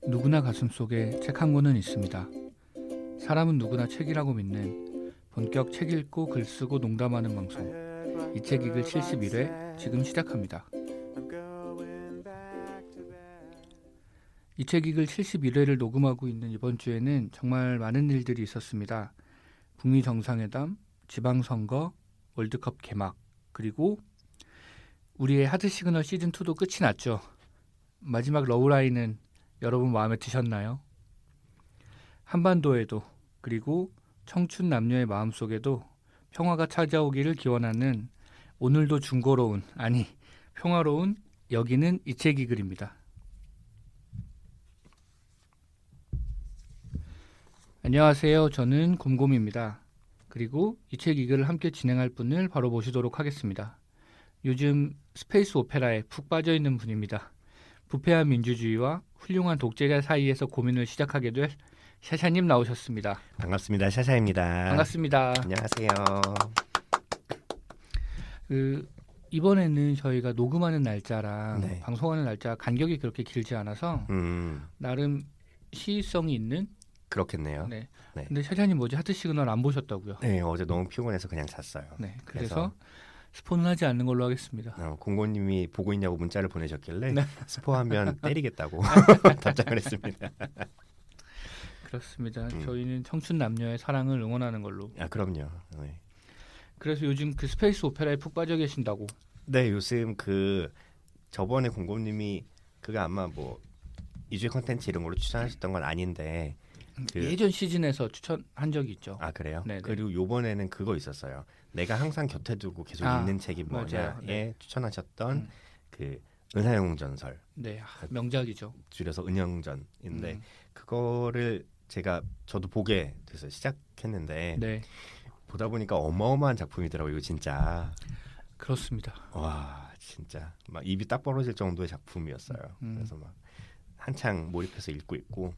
누구나 가슴속에 책 한 권은 있습니다. 사람은 누구나 책이라고 믿는 본격 책 읽고 글 쓰고 농담하는 방송 이 책 읽을 71회 지금 시작합니다. 이 책 읽을 71회를 녹음하고 있는 이번 주에는 정말 많은 일들이 있었습니다. 북미 정상회담, 지방선거, 월드컵 개막, 그리고 우리의 하드 시그널 시즌2도 끝이 났죠. 마지막 러브라인은 여러분 마음에 드셨나요? 한반도에도 그리고 청춘 남녀의 마음속에도 평화가 찾아오기를 기원하는 오늘도 중고로운, 아니 평화로운 여기는 이 책 읽을입니다. 안녕하세요. 저는 곰곰입니다. 그리고 이 책 읽을을 함께 진행할 분을 바로 모시도록 하겠습니다. 요즘 스페이스 오페라에 푹 빠져있는 분입니다. 부패한 민주주의와 훌륭한 독재자 사이에서 고민을 시작하게 될 샤샤님 나오셨습니다. 반갑습니다. 샤샤입니다. 반갑습니다. 안녕하세요. 이번에는 저희가 녹음하는 날짜랑 네. 방송하는 날짜 간격이 그렇게 길지 않아서 나름 시의성이 있는. 그렇겠네요. 네. 네. 근데 샤샤님 뭐지 하트 시그널 안 보셨다고요? 네, 어제 너무 피곤해서 그냥 잤어요. 네. 그래서 스포는 하지 않는 걸로 하겠습니다. 공고님이 보고 있냐고 문자를 보내셨길래 네. 스포하면 때리겠다고 답장을 했습니다. 그렇습니다. 저희는 청춘 남녀의 사랑을 응원하는 걸로. 아, 그럼요. 네. 그래서 요즘 그 스페이스 오페라에 푹 빠져 계신다고. 네, 요즘 저번에 공고님이 그게 아마 뭐 이주의 컨텐츠 이런 걸로 추천하셨던 건 아닌데 예전 시즌에서 추천한 적이 있죠. 아, 그래요? 네네. 그리고 요번에는 그거 있었어요. 내가 항상 곁에 두고 계속 읽는 책이 뭐냐에 네. 추천하셨던 그 은하영웅 전설. 네, 명작이죠. 줄여서 은영전인데 그거를 저도 보게 돼서 시작했는데 네, 보다 보니까 어마어마한 작품이더라고요. 이거 진짜 그렇습니다. 와, 진짜 막 입이 딱 벌어질 정도의 작품이었어요. 그래서 막 한창 몰입해서 읽고 있고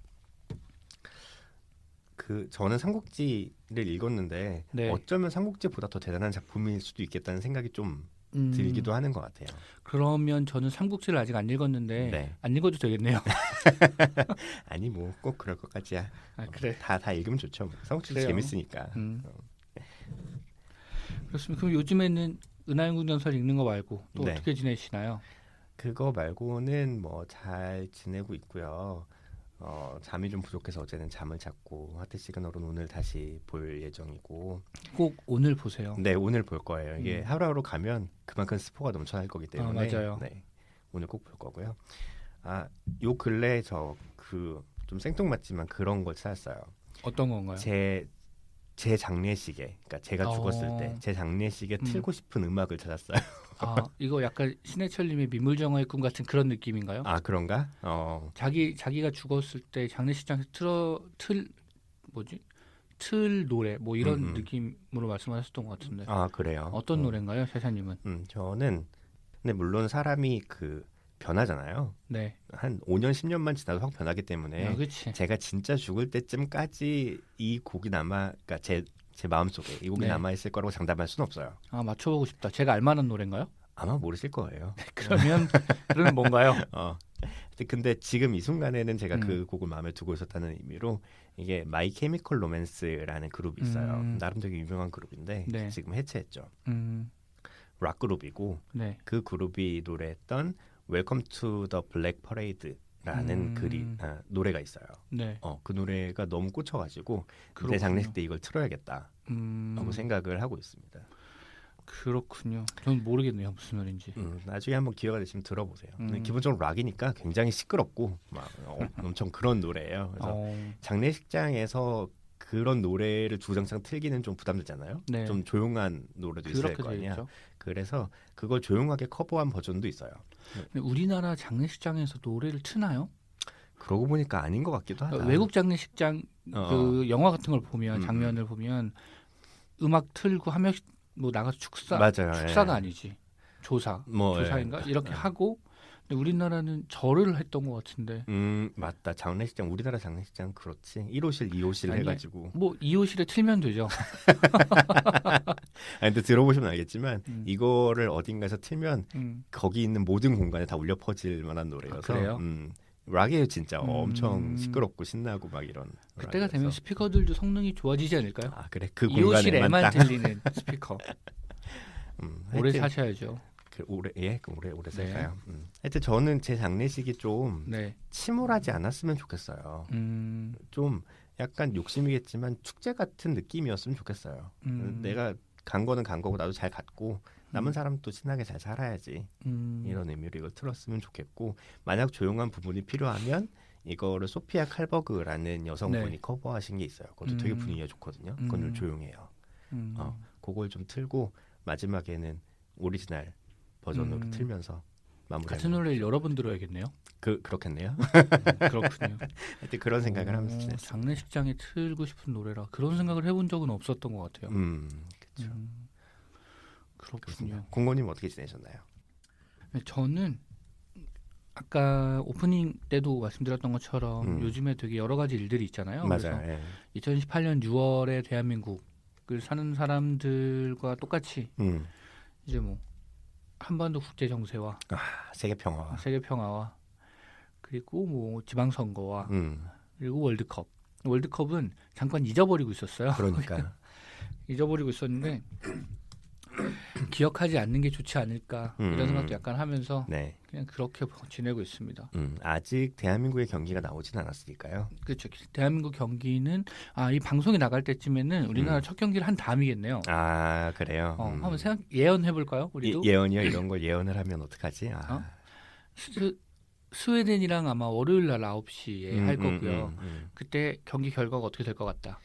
저는 삼국지를 읽었는데 네. 어쩌면 삼국지보다 더 대단한 작품일 수도 있겠다는 생각이 좀 들기도 하는 것 같아요. 그러면 저는 삼국지를 아직 안 읽었는데 네. 안 읽어도 되겠네요. 아니 뭐 꼭 그럴 것까지야. 아, 그래. 다 읽으면 좋죠. 삼국지도 그래요. 재밌으니까. 그렇습니다. 그럼 요즘에는 은하영웅 전설 읽는 거 말고 또 네. 어떻게 지내시나요? 그거 말고는 뭐 잘 지내고 있고요. 잠이 좀 부족해서 어제는 잠을 잤고 하트 시그널은 오늘 다시 볼 예정이고. 꼭 오늘 보세요. 네, 오늘 볼 거예요. 이게 하루하루 가면 그만큼 스포가 넘쳐날 거기 때문에. 맞아요. 네, 오늘 꼭 볼 거고요. 요 근래 좀 생뚱맞지만 그런 걸 찾았어요. 어떤 건가요? 제 장례식에, 그러니까 제가 죽었을 때 제 장례식에 틀고 싶은 음악을 찾았어요. 이거 약간 신해철님의 민물정화의 꿈 같은 그런 느낌인가요? 아, 그런가? 자기가 죽었을 때 장례식장에서 틀 노래 뭐 이런 느낌으로 말씀하셨던 것 같은데. 아, 그래요? 어떤 노래인가요, 샤샤님은? 저는 근데 물론 사람이 변하잖아요. 네. 한 5년 10년만 지나도 확 변하기 때문에 그치. 제가 진짜 죽을 때쯤까지 이 곡이 그러니까 제 마음속에 이 곡이 남아 있을 거라고 장담할 수는 없어요. 맞춰보고 싶다. 제가 알만한 노래인가요? 아마 모르실 거예요. 그러면 뭔가요? 근데 지금 이 순간에는 제가 그 곡을 마음에 두고 있었다는 의미로 이게 마이 케미컬 로맨스라는 그룹이 있어요. 나름 되게 유명한 그룹인데 네. 지금 해체했죠. 락 그룹이고 네. 그 그룹이 노래했던 Welcome to the Black Parade라는 노래가 있어요. 네. 그 노래가 너무 꽂혀가지고 그렇군요. 내 장례식 때 이걸 틀어야겠다 하고 생각을 하고 있습니다. 그렇군요. 저는 모르겠네요, 무슨 노래인지. 나중에 한번 기회가 되시면 들어보세요. 기본적으로 락이니까 굉장히 시끄럽고 막 엄청 그런 노래예요. 그래서 장례식장에서 그런 노래를 주구장창 틀기는 좀 부담되잖아요. 네. 좀 조용한 노래도 있어야 될 거 아니야. 되겠죠. 그래서 그걸 조용하게 커버한 버전도 있어요. 근데 우리나라 장례식장에서 노래를 트나요? 그러고 보니까 아닌 것 같기도 하다. 외국 장례식장 영화 같은 걸 보면 장면을 보면 음악 틀고 한 명씩 뭐 나가서 맞아요. 축사가 아니지 조사인가 이렇게 하고. 근데 우리나라는 절을 했던 것 같은데. 맞다. 우리나라 장례식장 그렇지. 1호실, 2호실 해가지고. 뭐 2호실에 틀면 되죠. 근데 들어보시면 알겠지만 이거를 어딘가에서 틀면 거기 있는 모든 공간에 다 울려 퍼질 만한 노래여서. 그래요? 락이에요 진짜. 엄청 시끄럽고 신나고 막 이런. 그때가 락이어서. 되면 스피커들도 성능이 좋아지지 않을까요? 아 그래 그 이호실에만 공간에만 딱. 들리는 스피커. 오래 하여튼 사셔야죠. 오래 살까요? 하여튼 저는 제 장례식이 좀 네. 침울하지 않았으면 좋겠어요. 좀 약간 욕심이겠지만 축제 같은 느낌이었으면 좋겠어요. 내가 간 거는 간 거고 나도 잘 갔고 남은 사람도 친하게 잘 살아야지. 이런 의미로 이걸 틀었으면 좋겠고 만약 조용한 부분이 필요하면 이거를 소피아 칼버그라는 여성분이 네. 커버하신 게 있어요. 그것도 되게 분위기가 좋거든요. 그건 좀 조용해요. 그걸 좀 틀고 마지막에는 오리지널 버전으로 틀면서 마무리. 같은 노래를 여러 번 들어야겠네요. 그렇겠네요. 그렇군요. 하여튼 그런 생각을 하면서 지냈어요. 장례식장에 틀고 싶은 노래라 그런 생각을 해본 적은 없었던 것 같아요. 그렇죠. 그렇군요. 공고님 어떻게 지내셨나요? 저는 아까 오프닝 때도 말씀드렸던 것처럼 요즘에 되게 여러 가지 일들이 있잖아요. 맞아요. 그래서 2018년 6월에 대한민국을 사는 사람들과 똑같이 이제 뭐 한반도 국제 정세와 세계 평화와 그리고 뭐 지방 선거와 그리고 월드컵은 잠깐 잊어버리고 있었어요. 그러니까 잊어버리고 있었는데 기억하지 않는 게 좋지 않을까 이런 생각도 약간 하면서 네. 그냥 그렇게 지내고 있습니다. 아직 대한민국의 경기가 나오진 않았으니까요. 그렇죠. 대한민국 경기는 이 방송이 나갈 때쯤에는 우리나라 첫 경기를 한 다음이겠네요. 아 그래요. 한번 예언해 볼까요? 우리도 예언이요. 이런 걸 예언을 하면 어떡하지? 스웨덴이랑 아마 월요일 날 9시에 할 거고요. 그때 경기 결과가 어떻게 될 것 같다.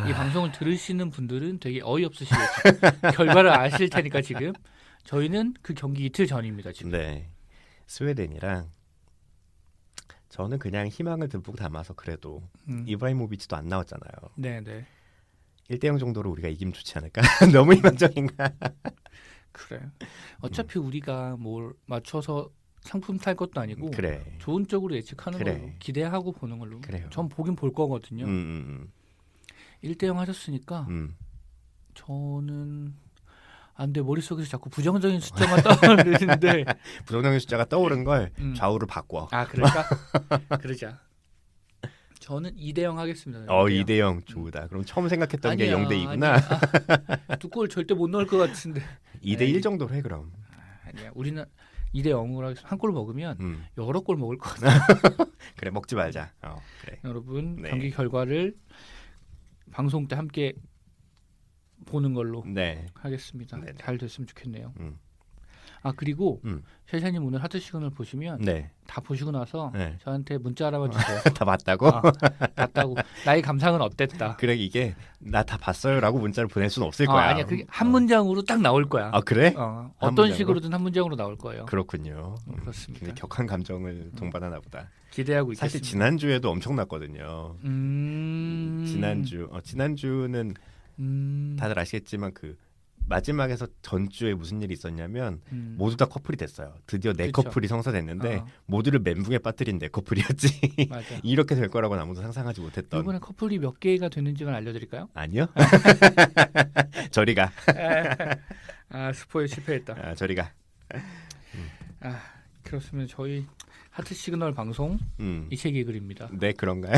이 방송을 들으시는 분들은 되게 어이없으시겠죠. 결과를 아실 테니까 지금 저희는 그 경기 이틀 전입니다. 지금. 네. 스웨덴이랑 저는 그냥 희망을 듬뿍 담아서 그래도 이브라이모비치도 안 나왔잖아요. 네네. 1대0 정도로 우리가 이기면 좋지 않을까? 너무 희망적인가? 그래. 어차피 우리가 뭘 맞춰서 상품 탈 것도 아니고 그래. 좋은 쪽으로 예측하는 그래. 걸로 기대하고 보는 걸로. 그래요. 전 보긴 볼 거거든요. 1대0 하셨으니까 저는 안 돼. 머릿속에서 자꾸 부정적인 숫자만 떠오르는데 부정적인 숫자가 떠오른 걸 좌우를 바꿔. 그럴까? 그러자. 저는 2대0 하겠습니다. 2대0 좋다. 그럼 처음 생각했던 게 0대2구나. 두 골 절대 못 넣을 것 같은데. 2대1 정도로 해 그럼. 아니야. 우리는 2대0으로 하겠습니다. 한 골 먹으면 여러 골 먹을 것 같아요. 그래 먹지 말자. 그래. 여러분 네. 경기 결과를 방송 때 함께 보는 걸로 하겠습니다. 네네. 잘 됐으면 좋겠네요. 그리고 샤샤님 오늘 하트 시그널 보시면 다 보시고 나서 저한테 문자 하나만 주세요. 다 봤다고? 봤다고. 나의 감상은 어땠다. 그래 이게 나 다 봤어요라고 문자를 보낼 수는 없을 거야. 아니야. 그게 한 문장으로 딱 나올 거야. 그래? 어떤 문장으로? 식으로든 한 문장으로 나올 거예요. 그렇군요. 그렇습니다. 근데 격한 감정을 동반하나 보다. 기대하고 있겠습니다. 사실 지난주에도 엄청났거든요. 지난주는 다들 아시겠지만 그 마지막에서 전주에 무슨 일이 있었냐면 모두 다 커플이 됐어요. 드디어 네 그쵸. 커플이 성사됐는데 모두를 멘붕에 빠뜨린 네 커플이었지. 맞아. 이렇게 될 거라고는 아무도 상상하지 못했던. 이번에 커플이 몇 개가 됐는지만 알려드릴까요? 아니요. 저리 가. 스포에 실패했다. 저리 가. 그렇습니다. 저희 하트 시그널 방송 이책이 글입니다. 네 그런가요?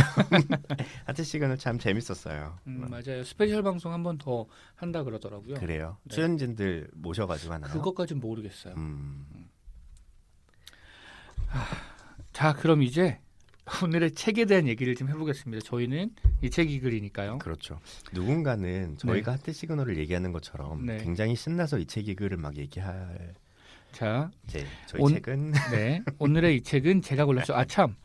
하트 시그널 참 재밌었어요. 맞아요. 스페셜 방송 한 번 더 한다 그러더라고요. 그래요. 출연진들 모셔가지고 하나요? 그것까지는 모르겠어요. 자 그럼 이제 오늘의 책에 대한 얘기를 좀 해보겠습니다. 저희는 이책이 글이니까요. 그렇죠. 누군가는 저희가 하트 시그널을 얘기하는 것처럼 굉장히 신나서 이책이 글을 막 얘기할. 자, 저희 책은 오늘의 이 책은 제가 골랐죠. 참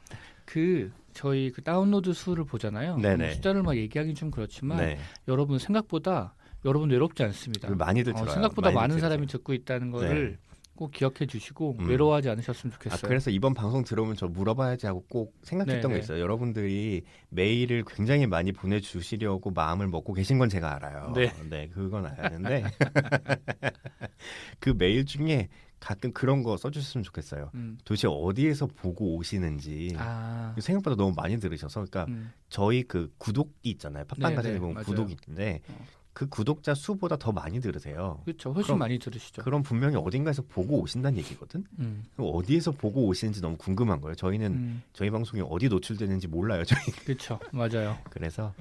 저희 그 다운로드 수를 보잖아요. 숫자를 막 얘기하기는 좀 그렇지만 여러분 생각보다 여러분 외롭지 않습니다. 많이들 들어요. 생각보다 많은 들으세요. 사람이 듣고 있다는 거를 꼭 기억해 주시고 외로워하지 않으셨으면 좋겠어요. 그래서 이번 방송 들어오면 저 물어봐야지 하고 꼭 생각했던 게 있어요. 여러분들이 메일을 굉장히 많이 보내주시려고 마음을 먹고 계신 건 제가 알아요. 그건 아는데 그 메일 중에 가끔 그런 거 써주셨으면 좋겠어요. 도대체 어디에서 보고 오시는지. 생각보다 너무 많이 들으셔서. 그러니까 저희 그 구독이 있잖아요. 팟빵 가시는 보면 구독이 있는데 그 구독자 수보다 더 많이 들으세요. 그렇죠. 훨씬 그럼, 많이 들으시죠. 그럼 분명히 어딘가에서 보고 오신다는 얘기거든. 그럼 어디에서 보고 오시는지 너무 궁금한 거예요. 저희는 저희 방송이 어디 노출되는지 몰라요. 저희. 그렇죠. 맞아요. 그래서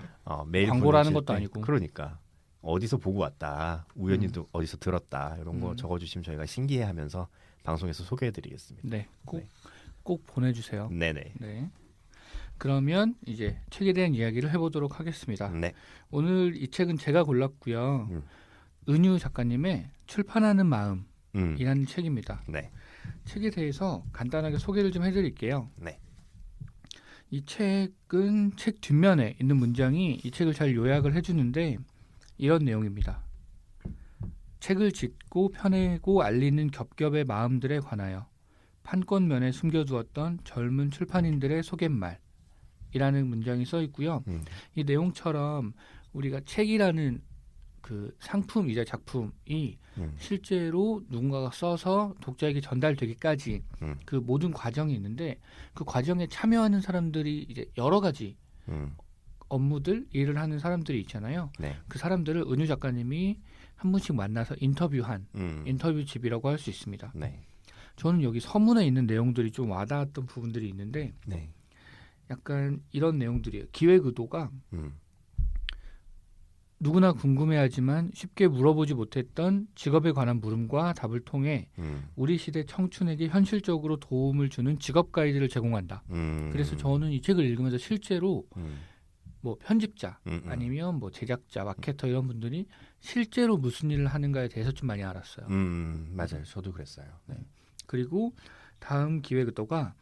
메일 광고라는 보내실 것도 때 아니고. 그러니까 어디서 보고 왔다, 우연히도 어디서 들었다 이런 거 음. 적어주시면 저희가 신기해하면서 방송에서 소개해드리겠습니다. 네, 꼭 보내주세요. 네네. 네. 그러면 이제 책에 대한 이야기를 해보도록 하겠습니다. 네. 오늘 이 책은 제가 골랐고요. 은유 작가님의 출판하는 마음이라는 책입니다. 네. 책에 대해서 간단하게 소개를 좀 해드릴게요. 네. 이 책은 책 뒷면에 있는 문장이 이 책을 잘 요약을 해주는데 이런 내용입니다. 책을 짓고 펴내고 알리는 겹겹의 마음들에 관하여 판권면에 숨겨두었던 젊은 출판인들의 속갯말이라는 문장이 써 있고요. 이 내용처럼 우리가 책이라는 그 상품이자 작품이 실제로 누군가가 써서 독자에게 전달되기까지 그 모든 과정이 있는데 그 과정에 참여하는 사람들이 이제 여러 가지 업무들, 일을 하는 사람들이 있잖아요. 네. 그 사람들을 은유 작가님이 한 분씩 만나서 인터뷰한 인터뷰집이라고 할 수 있습니다. 네. 저는 여기 서문에 있는 내용들이 좀 와닿았던 부분들이 있는데 네. 약간 이런 내용들이에요. 기획 의도가 누구나 궁금해하지만 쉽게 물어보지 못했던 직업에 관한 물음과 답을 통해 우리 시대 청춘에게 현실적으로 도움을 주는 직업 가이드를 제공한다. 그래서 저는 이 책을 읽으면서 실제로 뭐 편집자 아니면 뭐 제작자, 마케터 이런 분들이 실제로 무슨 일을 하는가에 대해서 좀 많이 알았어요. 맞아요. 저도 그랬어요. 네. 그리고 다음 기획 의도가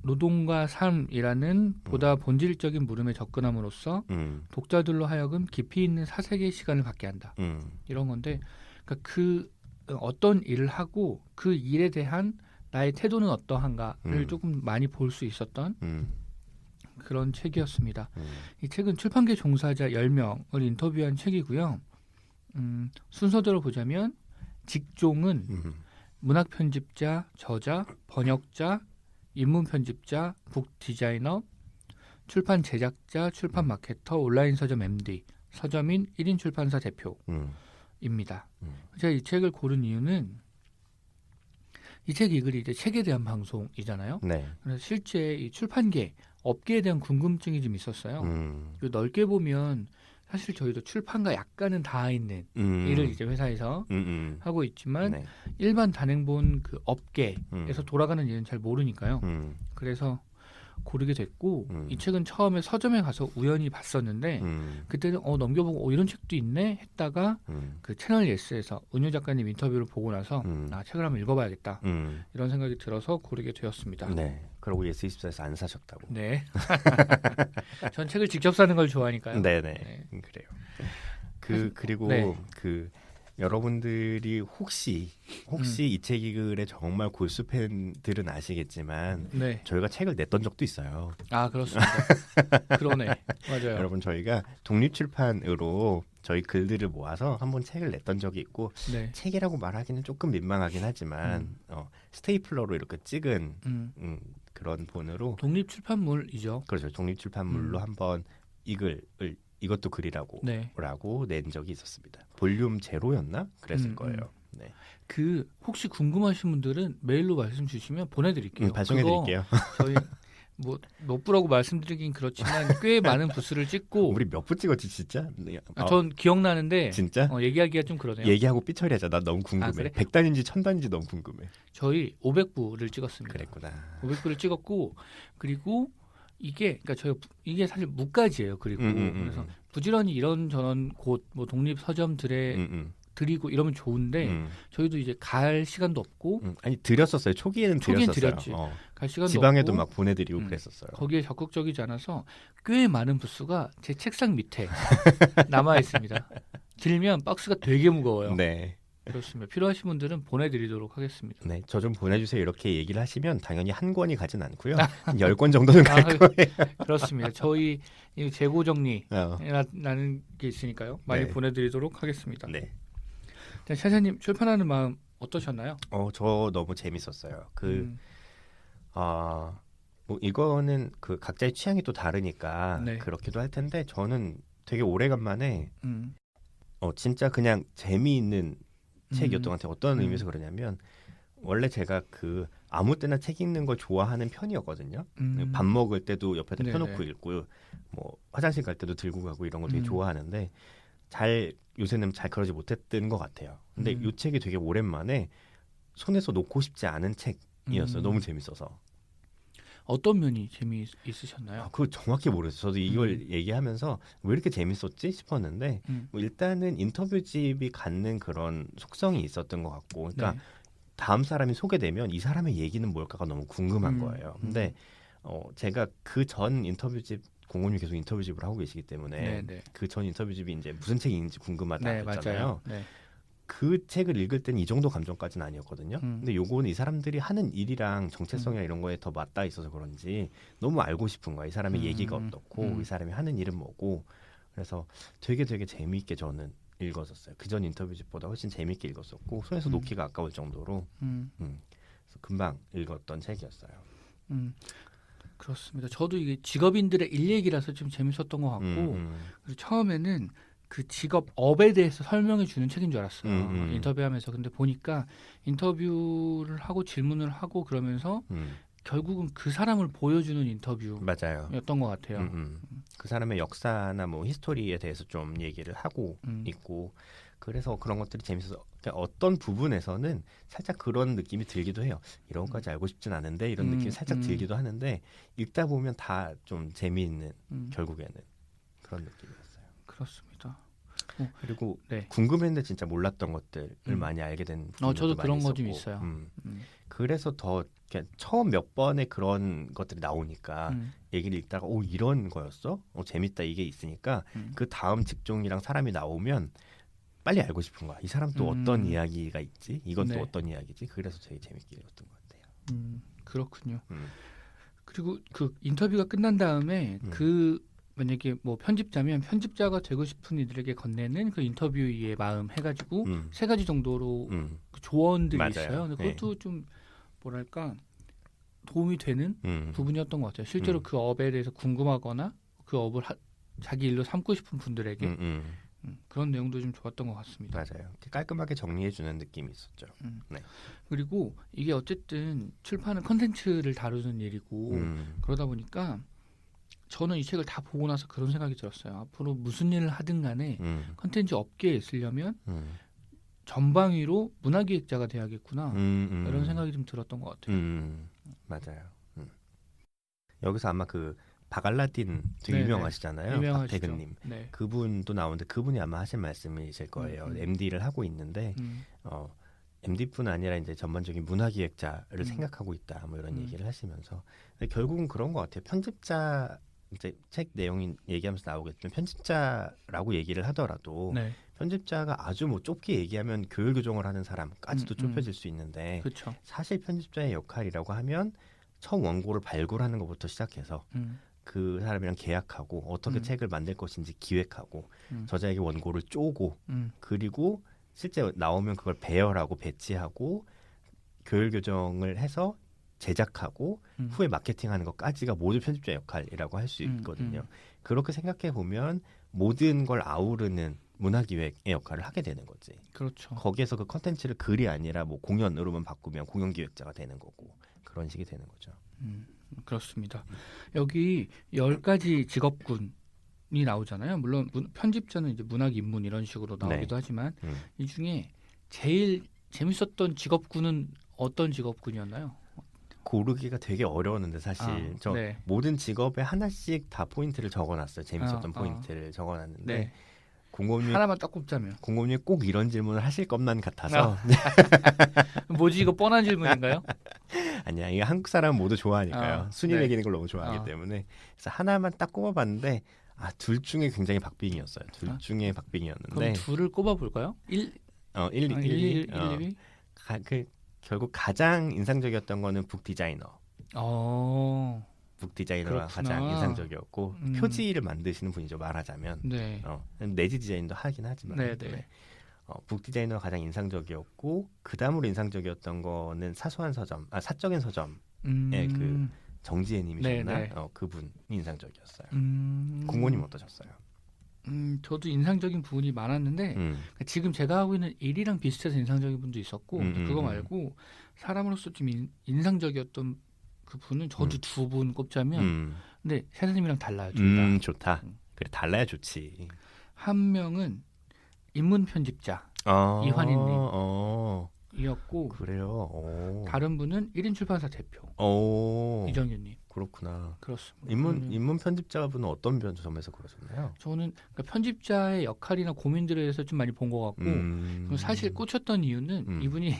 노동과 삶이라는 보다 본질적인 물음에 접근함으로써 독자들로 하여금 깊이 있는 사색의 시간을 갖게 한다. 이런 건데 그러니까 그 어떤 일을 하고 그 일에 대한 나의 태도는 어떠한가를 조금 많이 볼 수 있었던 그런 책이었습니다. 이 책은 출판계 종사자 10명을 인터뷰한 책이고요. 순서대로 보자면 직종은 문학편집자, 저자, 번역자, 인문편집자, 북디자이너, 출판 제작자, 출판 마케터, 온라인 서점 MD, 서점인 1인 출판사 대표입니다. 제가 이 책을 고른 이유는 이 책 읽으리 이제 책에 대한 방송이잖아요. 네. 그래서 실제 이 출판계 업계에 대한 궁금증이 좀 있었어요. 그리고 넓게 보면 사실 저희도 출판과 약간은 닿아 있는 일을 이제 회사에서 하고 있지만 네. 일반 단행본 그 업계에서 돌아가는 일은 잘 모르니까요. 그래서 고르게 됐고 이 책은 처음에 서점에 가서 우연히 봤었는데 그때는 넘겨보고 이런 책도 있네 했다가 그 채널 예스에서 은유 작가님 인터뷰를 보고 나서 책을 한번 읽어봐야겠다 이런 생각이 들어서 고르게 되었습니다. 네. 그러고 예스24에서 안 사셨다고. 네. 전 책을 직접 사는 걸 좋아하니까요. 네네. 네. 그래요. 그리고 네. 여러분들이 혹시 이 책을 정말 골수 팬들은 아시겠지만 네. 저희가 책을 냈던 적도 있어요. 아 그렇습니다. 그러네. 맞아요. 여러분 저희가 독립출판으로 저희 글들을 모아서 한번 책을 냈던 적이 있고 네. 책이라고 말하기는 조금 민망하긴 하지만 스테이플러로 이렇게 찍은 그런 본으로 독립출판물이죠. 그렇죠. 독립출판물로 한번 이것도 글이라고 네. 라고 낸 적이 있었습니다. 볼륨 제로였나? 그랬을 거예요. 네. 그 혹시 궁금하신 분들은 메일로 말씀 주시면 보내드릴게요. 발송해드릴게요. 저희 몇 부라고 말씀드리긴 그렇지만 꽤 많은 부스를 찍고 우리 몇 부 찍었지 진짜? 전 기억나는데 진짜? 얘기하기가 좀 그러네요. 얘기하고 삐처리하자. 나 너무 궁금해. 그래? 100단인지 1000단인지 너무 궁금해. 저희 500부를 찍었습니다. 그랬구나. 500부를 찍었고 그리고 그러니까 이게 사실 무가지예요. 그리고 그래서 부지런히 이런 저런 곳 뭐 독립 서점들에 드리고 이러면 좋은데 저희도 이제 갈 시간도 없고 아니 드렸었어요. 초기에는 드렸지. 드렸었어요. 갈 시간도 지방에도 없고 막 보내드리고 그랬었어요. 거기에 적극적이지 않아서 꽤 많은 부스가 제 책상 밑에 남아 있습니다. 들면 박스가 되게 무거워요. 네. 그렇습니다. 필요하신 분들은 보내드리도록 하겠습니다. 네, 저 좀 보내주세요. 이렇게 얘기를 하시면 당연히 한 권이 가진 않고요. 한 10권 정도는 갈 거예요. 그렇습니다. 저희 재고 정리라는 게 있으니까요. 많이 네. 보내드리도록 하겠습니다. 네. 자, 샤샤님 출판하는 마음 어떠셨나요? 저 너무 재밌었어요. 뭐 이거는 그 각자의 취향이 또 다르니까 네. 그렇기도 할 텐데 저는 되게 오래간만에 진짜 그냥 재미있는 책이었던 것 같아요. 어떤 의미에서 그러냐면 원래 제가 그 아무 때나 책 읽는 걸 좋아하는 편이었거든요. 밥 먹을 때도 옆에다 펴놓고 읽고 뭐 화장실 갈 때도 들고 가고 이런 거 되게 좋아하는데 요새는 잘 그러지 못했던 것 같아요. 근데 이 책이 되게 오랜만에 손에서 놓고 싶지 않은 책이었어요. 너무 재밌어서. 어떤 면이 재미있으셨나요? 그거 정확히 모르겠어요. 저도 이걸 얘기하면서 왜 이렇게 재밌었지 싶었는데 뭐 일단은 인터뷰집이 갖는 그런 속성이 있었던 것 같고 그러니까 다음 사람이 소개되면 이 사람의 얘기는 뭘까가 너무 궁금한 거예요. 근데 제가 그 전 인터뷰집 공원이 계속 인터뷰집을 하고 계시기 때문에 그 전 인터뷰집이 이제 무슨 책인지 궁금하다 했잖아요. 그 책을 읽을 때는 이 정도 감정까지는 아니었거든요. 근데 요거는 이 사람들이 하는 일이랑 정체성이나 이런 거에 더 맞닿아 있어서 그런지 너무 알고 싶은 거야. 이 사람의 얘기가 어떻고 이 사람이 하는 일은 뭐고 그래서 되게 재미있게 저는 읽었었어요. 그전 인터뷰집보다 훨씬 재미있게 읽었었고 손에서 놓기가 아까울 정도로 그래서 금방 읽었던 책이었어요. 그렇습니다. 저도 이게 직업인들의 일 얘기라서 좀 재밌었던 것 같고 그리고 처음에는 그 직업업에 대해서 설명해 주는 책인 줄 알았어요. 인터뷰하면서. 근데 보니까 인터뷰를 하고 질문을 하고 그러면서 결국은 그 사람을 보여주는 인터뷰였던 것 같아요. 그 사람의 역사나 뭐 히스토리에 대해서 좀 얘기를 하고 있고 그래서 그런 것들이 재밌어서 어떤 부분에서는 살짝 그런 느낌이 들기도 해요. 이런 것까지 알고 싶진 않은데 이런 느낌이 살짝 들기도 하는데 읽다 보면 다 좀 재미있는 결국에는 그런 느낌이었어요. 그렇습니다. 그리고 궁금했는데 진짜 몰랐던 것들을 많이 알게 된 부분도 저도 많이 그런 거 좀 있었고. 있어요. 그래서 더 처음 몇 번에 그런 것들이 나오니까 얘기를 읽다가 이런 거였어? 재밌다 이게 있으니까 그 다음 직종이랑 사람이 나오면 빨리 알고 싶은 거야. 이 사람 또 어떤 이야기가 있지? 이건 또 어떤 이야기지? 그래서 되게 재밌게 읽었던 것 같아요. 그렇군요. 그리고 그 인터뷰가 끝난 다음에 만약에 뭐 편집자면 편집자가 되고 싶은 이들에게 건네는 그 인터뷰의 마음 해가지고 3가지 정도로 그 조언들이 맞아요. 있어요. 근데 그것도 좀 뭐랄까 도움이 되는 부분이었던 것 같아요. 실제로 그 업에 대해서 궁금하거나 그 업을 자기 일로 삼고 싶은 분들에게 그런 내용도 좀 좋았던 것 같습니다. 맞아요. 깔끔하게 정리해주는 느낌이 있었죠. 그리고 이게 어쨌든 출판은 컨텐츠를 다루는 일이고 그러다 보니까 저는 이 책을 다 보고 나서 그런 생각이 들었어요. 앞으로 무슨 일을 하든 간에 컨텐츠 업계에 있으려면 전방위로 문화기획자가 돼야겠구나 이런 생각이 좀 들었던 것 같아요. 맞아요. 여기서 아마 그 박알라딘 되게 유명하시잖아요. 박태근님. 그분도 나오는데 그분이 아마 하신 말씀이실 거예요. MD를 하고 있는데 MD뿐 아니라 이제 전반적인 문화기획자를 생각하고 있다. 뭐 이런 얘기를 하시면서 결국은 그런 것 같아요. 편집자 이제 책 내용이 얘기하면서 나오겠지만 편집자라고 얘기를 하더라도 편집자가 아주 뭐 좁게 얘기하면 교육 교정을 하는 사람까지도 좁혀질 수 있는데 그쵸. 사실 편집자의 역할이라고 하면 처음 원고를 발굴하는 것부터 시작해서 그 사람이랑 계약하고 어떻게 책을 만들 것인지 기획하고 저자에게 원고를 쪼고 그리고 실제 나오면 그걸 배열하고 배치하고 교육 교정을 해서 제작하고 후에 마케팅하는 것까지가 모두 편집자의 역할이라고 할 수 있거든요. 그렇게 생각해 보면 모든 걸 아우르는 문화기획의 역할을 하게 되는 거지. 그렇죠. 거기에서 그 컨텐츠를 글이 아니라 뭐 공연으로만 바꾸면 공연기획자가 되는 거고 그런 식이 되는 거죠. 그렇습니다. 여기 10가지 직업군이 나오잖아요. 물론 편집자는 이제 문학 입문 이런 식으로 나오기도 하지만 이 중에 제일 재밌었던 직업군은 어떤 직업군이었나요? 고르기가 되게 어려웠는데 사실 저 모든 직업에 하나씩 다 포인트를 적어놨어요. 재밌었던 포인트를 적어놨는데 공공님 하나만 딱 꼽자면 공공님 꼭 이런 질문을 하실 것만 같아서 뭐지 이거 뻔한 질문인가요? 아니야 이게 한국 사람 모두 좋아하니까요. 순위 매기는 걸 너무 좋아하기 때문에 그래서 하나만 딱 꼽아봤는데 둘 중에 굉장히 박빙이었어요. 둘 중에 박빙이었는데 그럼 둘을 꼽아볼까요? 1, 2? 결국 가장 인상적이었던 거는 북 디자이너. 북 디자이너가 가장 인상적이었고 표지를 만드시는 분이죠. 말하자면 내지 디자인도 하긴 하지만 북 디자이너가 가장 인상적이었고 그 다음으로 인상적이었던 거는 사소한 서점, 사적인 서점의 그 정지혜님이셨나? 그분이 인상적이었어요. 공모님 어떠셨어요? 저도 인상적인 부분이 많았는데 지금 제가 하고 있는 일이랑 비슷해서 인상적인 분도 있었고 그거 말고 사람으로서 좀 인상적이었던 그 분은 저도 두 분 꼽자면 근데 세사님이랑 달라요. 둘 다. 좋다. 그래 달라야 좋지. 한 명은 인문 편집자 이환희님이었고 그래요. 다른 분은 1인 출판사 대표 이정윤님. 그렇구나. 그렇습니다. 인문 편집자분은 어떤 점에서 그러셨나요? 저는 그러니까 편집자의 역할이나 고민들에 대해서 좀 많이 본 것 같고 그리고 사실 꽂혔던 이유는 이분이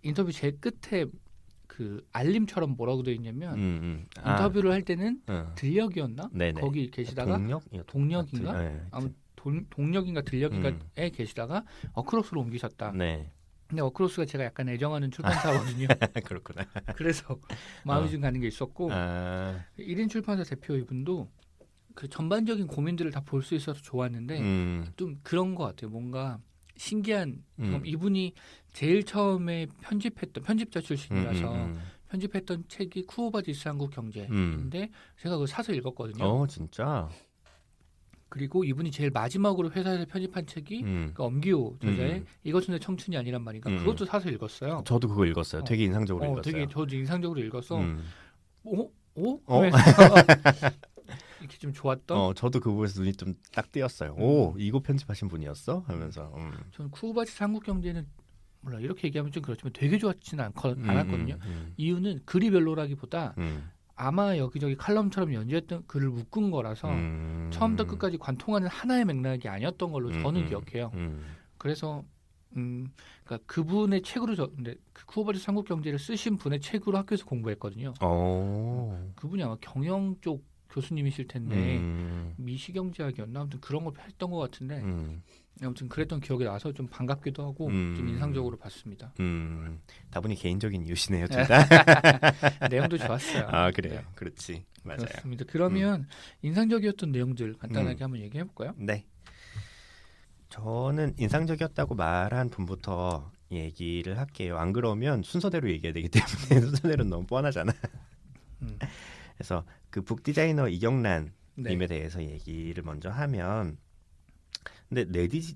인터뷰 제일 끝에 그 알림처럼 뭐라고 되어 있냐면 인터뷰를 할 때는 들녘이었나? 네네. 거기 계시다가 동력인가? 아무튼 동력인가 들녘인가에 계시다가 어크로스로 옮기셨다. 네. 근데 어크로스가 제가 약간 애정하는 출판사거든요. 그렇구나. 그래서 마음이 좀 가는 게 있었고 1인 출판사 대표 이분도 그 전반적인 고민들을 다 볼 수 있어서 좋았는데 좀 그런 것 같아요. 뭔가 신기한 이분이 제일 처음에 편집자 출신이라서 편집했던 책이 쿠오바디스 한국 경제인데 제가 그걸 사서 읽었거든요. 진짜? 그리고 이분이 제일 마지막으로 회사에서 편집한 책이 그 엄기호 저자의 이것은 내 청춘이 아니란 말인가 그것도 사서 읽었어요. 저도 그거 읽었어요. 되게 인상적으로 읽었어요. 되게 저도 인상적으로 읽어서 이렇게 좀 좋았던. 저도 그 부분에서 눈이 좀 딱 띄었어요. 이거 편집하신 분이었어? 하면서. 저는 쿠오바디스 한국 경제는 몰라 이렇게 얘기하면 좀 그렇지만 되게 좋아하지는 않았거든요. 이유는 글이 별로라기보다 아마 여기저기 칼럼처럼 연재했던 글을 묶은 거라서 처음부터 끝까지 관통하는 하나의 맥락이 아니었던 걸로 저는 기억해요. 그래서 그러니까 그분의 책으로 근데 그 쿠오바디스 한국 경제를 쓰신 분의 책으로 학교에서 공부했거든요. 그분이 아마 경영 쪽 교수님이실 텐데 미시경제학이었나 아무튼 그런 걸 했던 것 같은데 아무튼 그랬던 기억이 나서 좀 반갑기도 하고 좀 인상적으로 봤습니다. 다분히 개인적인 이유시네요, 둘 다. 내용도 좋았어요. 그래요. 네. 그렇지. 맞아요. 그렇습니다. 그러면 인상적이었던 내용들 간단하게 한번 얘기해 볼까요? 네. 저는 인상적이었다고 말한 분부터 얘기를 할게요. 안 그러면 순서대로 얘기해야 되기 때문에 순서대로는 너무 뻔하잖아. 그래서 그 북 디자이너 이경란 님에 대해서 얘기를 먼저 하면 근데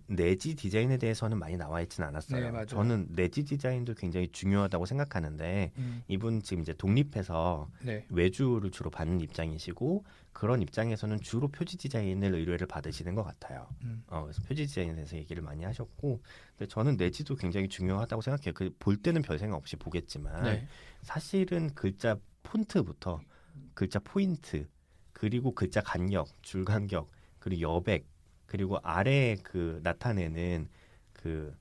내지 디자인에 대해서는 많이 나와 있지는 않았어요. 네, 저는 내지 디자인도 굉장히 중요하다고 생각하는데 이분 지금 이제 독립해서 외주를 주로 받는 입장이시고 그런 입장에서는 주로 표지 디자인을 의뢰를 받으시는 것 같아요. 그래서 표지 디자인에 대해서 얘기를 많이 하셨고 근데 저는 내지도 굉장히 중요하다고 생각해요. 그 볼 때는 별 생각 없이 보겠지만 사실은 글자 폰트부터 글자 포인트 그리고 글자 간격, 줄 간격 그리고 여백 그리고 아래 그 나타내는 그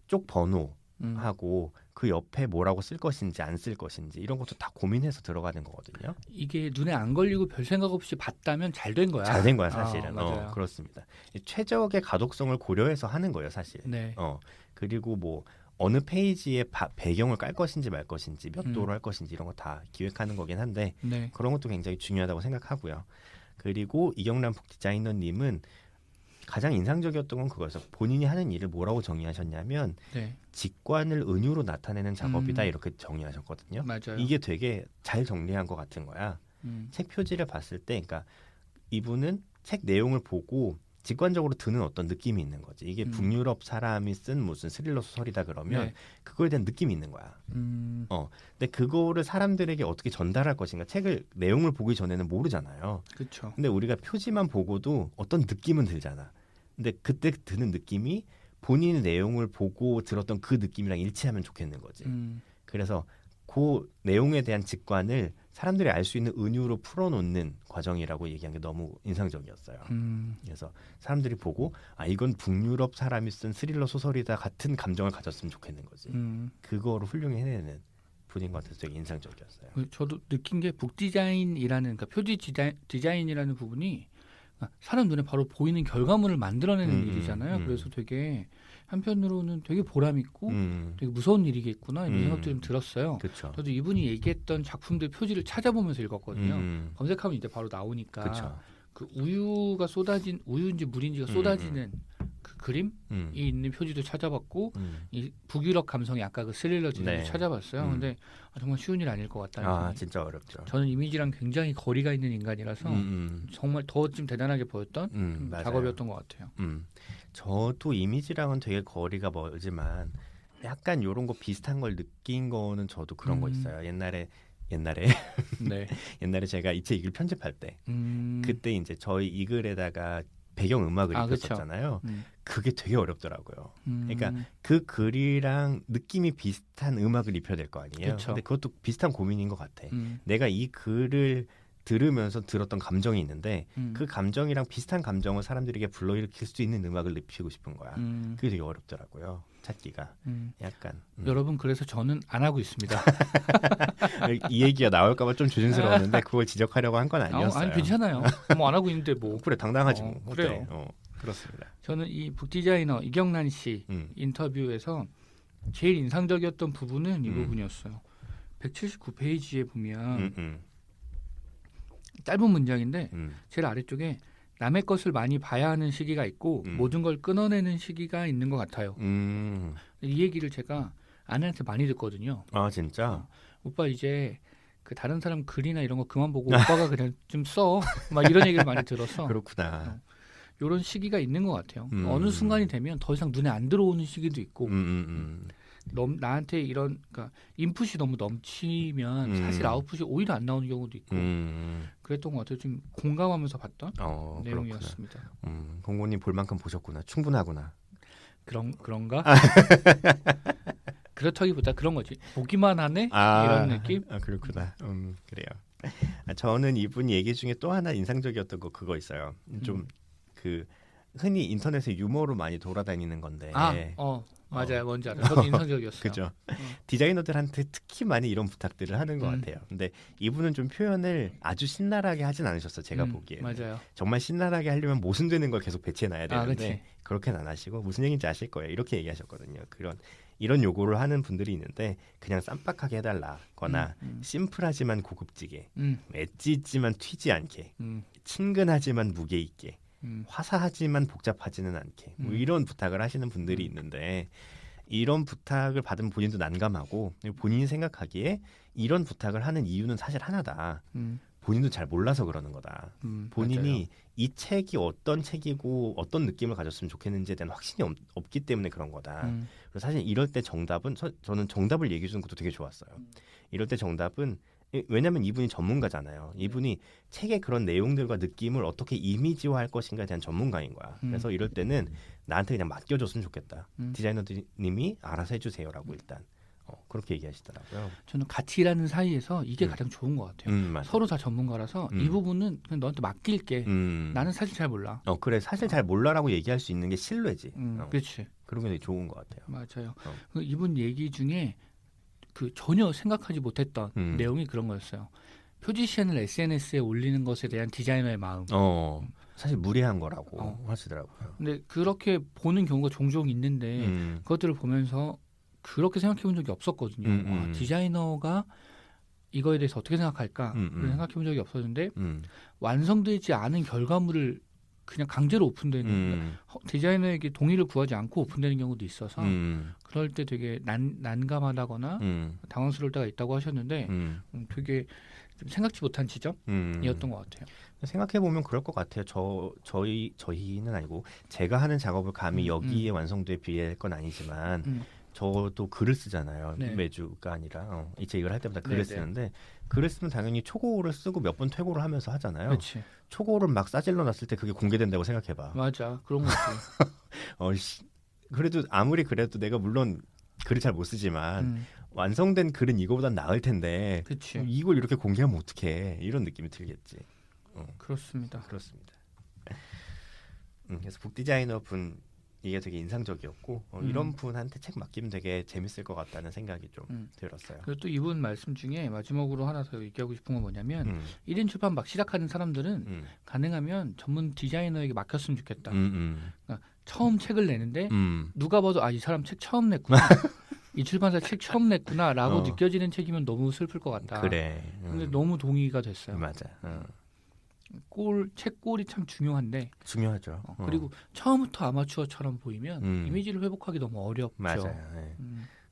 쪽 번호하고 그 옆에 뭐라고 쓸 것인지 안 쓸 것인지 이런 것도 다 고민해서 들어가는 거거든요. 이게 눈에 안 걸리고 별 생각 없이 봤다면 잘 된 거야. 잘 된 거야 사실은. 맞아요. 그렇습니다. 최적의 가독성을 고려해서 하는 거예요 사실. 그리고 뭐 어느 페이지에 배경을 깔 것인지 말 것인지 몇 도로 할 것인지 이런 거 다 기획하는 거긴 한데 그런 것도 굉장히 중요하다고 생각하고요. 그리고 이경란 북 디자이너님은 가장 인상적이었던 건 그거였어요. 본인이 하는 일을 뭐라고 정의하셨냐면 직관을 은유로 나타내는 작업이다 이렇게 정의하셨거든요. 맞아요. 이게 되게 잘 정리한 것 같은 거야. 책 표지를 봤을 때 그러니까 이분은 책 내용을 보고 직관적으로 드는 어떤 느낌이 있는 거지. 이게 북유럽 사람이 쓴 무슨 스릴러 소설이다 그러면 그거에 대한 느낌이 있는 거야. 근데 그거를 사람들에게 어떻게 전달할 것인가. 책을 내용을 보기 전에는 모르잖아요. 그렇죠. 근데 우리가 표지만 보고도 어떤 느낌은 들잖아. 근데 그때 드는 느낌이 본인의 내용을 보고 들었던 그 느낌이랑 일치하면 좋겠는 거지. 그래서 그 내용에 대한 직관을 사람들이 알 수 있는 은유로 풀어놓는 과정이라고 얘기한 게 너무 인상적이었어요. 그래서 사람들이 보고 이건 북유럽 사람이 쓴 스릴러 소설이다 같은 감정을 가졌으면 좋겠는 거지. 그거를 훌륭히 해내는 분인 것 같아서 되게 인상적이었어요. 저도 느낀 게 북디자인이라는 그러니까 표지 디자인이라는 부분이 사람 눈에 바로 보이는 결과물을 만들어내는 일이잖아요. 그래서 되게 한편으로는 되게 보람 있고 되게 무서운 일이겠구나 이런 생각도 좀 들었어요. 그쵸. 저도 이분이 얘기했던 작품들 표지를 찾아보면서 읽었거든요. 검색하면 이제 바로 나오니까 그 우유인지 물인지가 쏟아지는 그 그림이 있는 표지도 찾아봤고 이 북유럽 감성이 아까 그 스릴러 제작도 네. 찾아봤어요. 근데 정말 쉬운 일 아닐 것 같다는 생각이. 진짜 어렵죠. 저는 이미지랑 굉장히 거리가 있는 인간이라서 정말 더 좀 대단하게 보였던 작업이었던 것 같아요. 저도 이미지랑은 되게 거리가 멀지만 약간 이런 거 비슷한 걸 느낀 거는 저도 그런 거 있어요. 옛날에 네. 옛날에 제가 이 책 이글 편집할 때 그때 이제 저희 이 글에다가 배경 음악을 입혔었잖아요. 그게 되게 어렵더라고요. 그러니까 그 글이랑 느낌이 비슷한 음악을 입혀야 될 거 아니에요. 그쵸. 근데 그것도 비슷한 고민인 것 같아. 내가 이 글을 들으면서 들었던 감정이 있는데 그 감정이랑 비슷한 감정을 사람들에게 불러일으킬 수 있는 음악을 입히고 싶은 거야. 그게 되게 어렵더라고요. 찾기가. 약간. 여러분 그래서 저는 안 하고 있습니다. 이 얘기가 나올까 봐 좀 조심스러웠는데 그걸 지적하려고 한 건 아니었어요. 아니 괜찮아요. 뭐 안 하고 있는데 뭐. 그래 당당하지 뭐. 그래요. 그렇습니다. 저는 이 북디자이너 이경란 씨 인터뷰에서 제일 인상적이었던 부분은 이 부분이었어요. 179페이지에 보면 짧은 문장인데 제일 아래쪽에 남의 것을 많이 봐야 하는 시기가 있고 모든 걸 끊어내는 시기가 있는 것 같아요. 이 얘기를 제가 아내한테 많이 듣거든요. 아 진짜? 오빠 이제 그 다른 사람 글이나 이런 거 그만 보고 오빠가 그냥 좀 써. 막 이런 얘기를 많이 들어서. 그렇구나. 이런 시기가 있는 것 같아요. 어느 순간이 되면 더 이상 눈에 안 들어오는 시기도 있고 나한테 이런 그러니까 인풋이 너무 넘치면 사실 아웃풋이 오히려 안 나오는 경우도 있고 그랬던 것 같아요. 좀 공감하면서 봤던 내용이었습니다. 공고님 볼 만큼 보셨구나. 충분하구나. 그런가? 그렇다기보다 그런 거지. 보기만 하네? 이런 느낌? 그렇구나. 그래요. 저는 이분 얘기 중에 또 하나 인상적이었던 거 그거 있어요. 좀 그 흔히 인터넷에 유머로 많이 돌아다니는 건데. 맞아요. 뭔지 알아요. 저도 인상적이었어요. 그죠. 디자이너들한테 특히 많이 이런 부탁들을 하는 것 같아요. 근데 이분은 좀 표현을 아주 신랄하게 하진 않으셨어요. 제가 보기에. 맞아요. 정말 신랄하게 하려면 모순되는 걸 계속 배치해놔야 되는데 그치. 그렇게는 안 하시고 무슨 얘기인지 아실 거예요. 이렇게 얘기하셨거든요. 이런 요구를 하는 분들이 있는데 그냥 쌈박하게 해달라거나 심플하지만 고급지게 엣지 있지만 튀지 않게 친근하지만 무게 있게 화사하지만 복잡하지는 않게 뭐 이런 부탁을 하시는 분들이 있는데 이런 부탁을 받으면 본인도 난감하고 본인이 생각하기에 이런 부탁을 하는 이유는 사실 하나다. 본인도 잘 몰라서 그러는 거다. 본인이 맞아요. 이 책이 어떤 책이고 어떤 느낌을 가졌으면 좋겠는지에 대한 확신이 없기 때문에 그런 거다. 그래서 사실 이럴 때 정답은 저는 정답을 얘기해 주는 것도 되게 좋았어요. 이럴 때 정답은 왜냐하면 이분이 전문가잖아요. 이분이 책의 그런 내용들과 느낌을 어떻게 이미지화할 것인가에 대한 전문가인 거야. 그래서 이럴 때는 나한테 그냥 맡겨줬으면 좋겠다. 디자이너님이 알아서 해주세요라고 일단 그렇게 얘기하시더라고요. 저는 같이 일하는 사이에서 이게 가장 좋은 것 같아요. 서로 다 전문가라서 이 부분은 그냥 너한테 맡길게. 나는 사실 잘 몰라. 그래 사실 잘 몰라라고 얘기할 수 있는 게 신뢰지. 그렇지. 그런 게 되게 좋은 것 같아요. 맞아요. 이분 얘기 중에 그 전혀 생각하지 못했던 내용이 그런 거였어요. 표지션을 SNS에 올리는 것에 대한 디자이너의 마음. 사실 무례한 거라고 하시더라고요. 근데 그렇게 보는 경우가 종종 있는데 그것들을 보면서 그렇게 생각해 본 적이 없었거든요. 디자이너가 이거에 대해서 어떻게 생각할까 생각해 본 적이 없었는데 완성되지 않은 결과물을 그냥 강제로 오픈되는 디자이너에게 동의를 구하지 않고 오픈되는 경우도 있어서 그럴 때 되게 난감하다거나 당황스러울 때가 있다고 하셨는데 되게 좀 생각지 못한 지점이었던 것 같아요. 생각해 보면 그럴 것 같아요. 저희는 아니고 제가 하는 작업을 감히 여기에 완성도에 비할 건 아니지만 저도 글을 쓰잖아요. 네. 매주가 아니라 이 책 이걸 할 때마다 글을 네, 쓰는데 글을 쓰면 당연히 초고를 쓰고 몇 번 퇴고를 하면서 하잖아요. 그렇지. 초고를 막 싸질러 놨을 때 그게 공개된다고 생각해봐. 맞아. 그런 거지. 그래도 아무리 그래도 내가 물론 글을 잘 못 쓰지만 완성된 글은 이거보단 나을 텐데 그치. 이걸 이렇게 공개하면 어떡해. 이런 느낌이 들겠지. 그렇습니다. 그래서 북디자이너 분 이게 되게 인상적이었고 이런 분한테 책 맡기면 되게 재밌을 것 같다는 생각이 좀 들었어요. 그리고 또 이분 말씀 중에 마지막으로 하나 더 얘기하고 싶은 건 뭐냐면 1인 출판 막 시작하는 사람들은 가능하면 전문 디자이너에게 맡겼으면 좋겠다. 그러니까 처음 책을 내는데 누가 봐도 이 사람 책 처음 냈구나. 이 출판사 책 처음 냈구나 라고 느껴지는 책이면 너무 슬플 것 같다. 그래. 근데 너무 동의가 됐어요. 맞아. 책 꼴이 참 중요한데 중요하죠. 그리고 처음부터 아마추어처럼 보이면 이미지를 회복하기 너무 어렵죠. 맞아요. 네.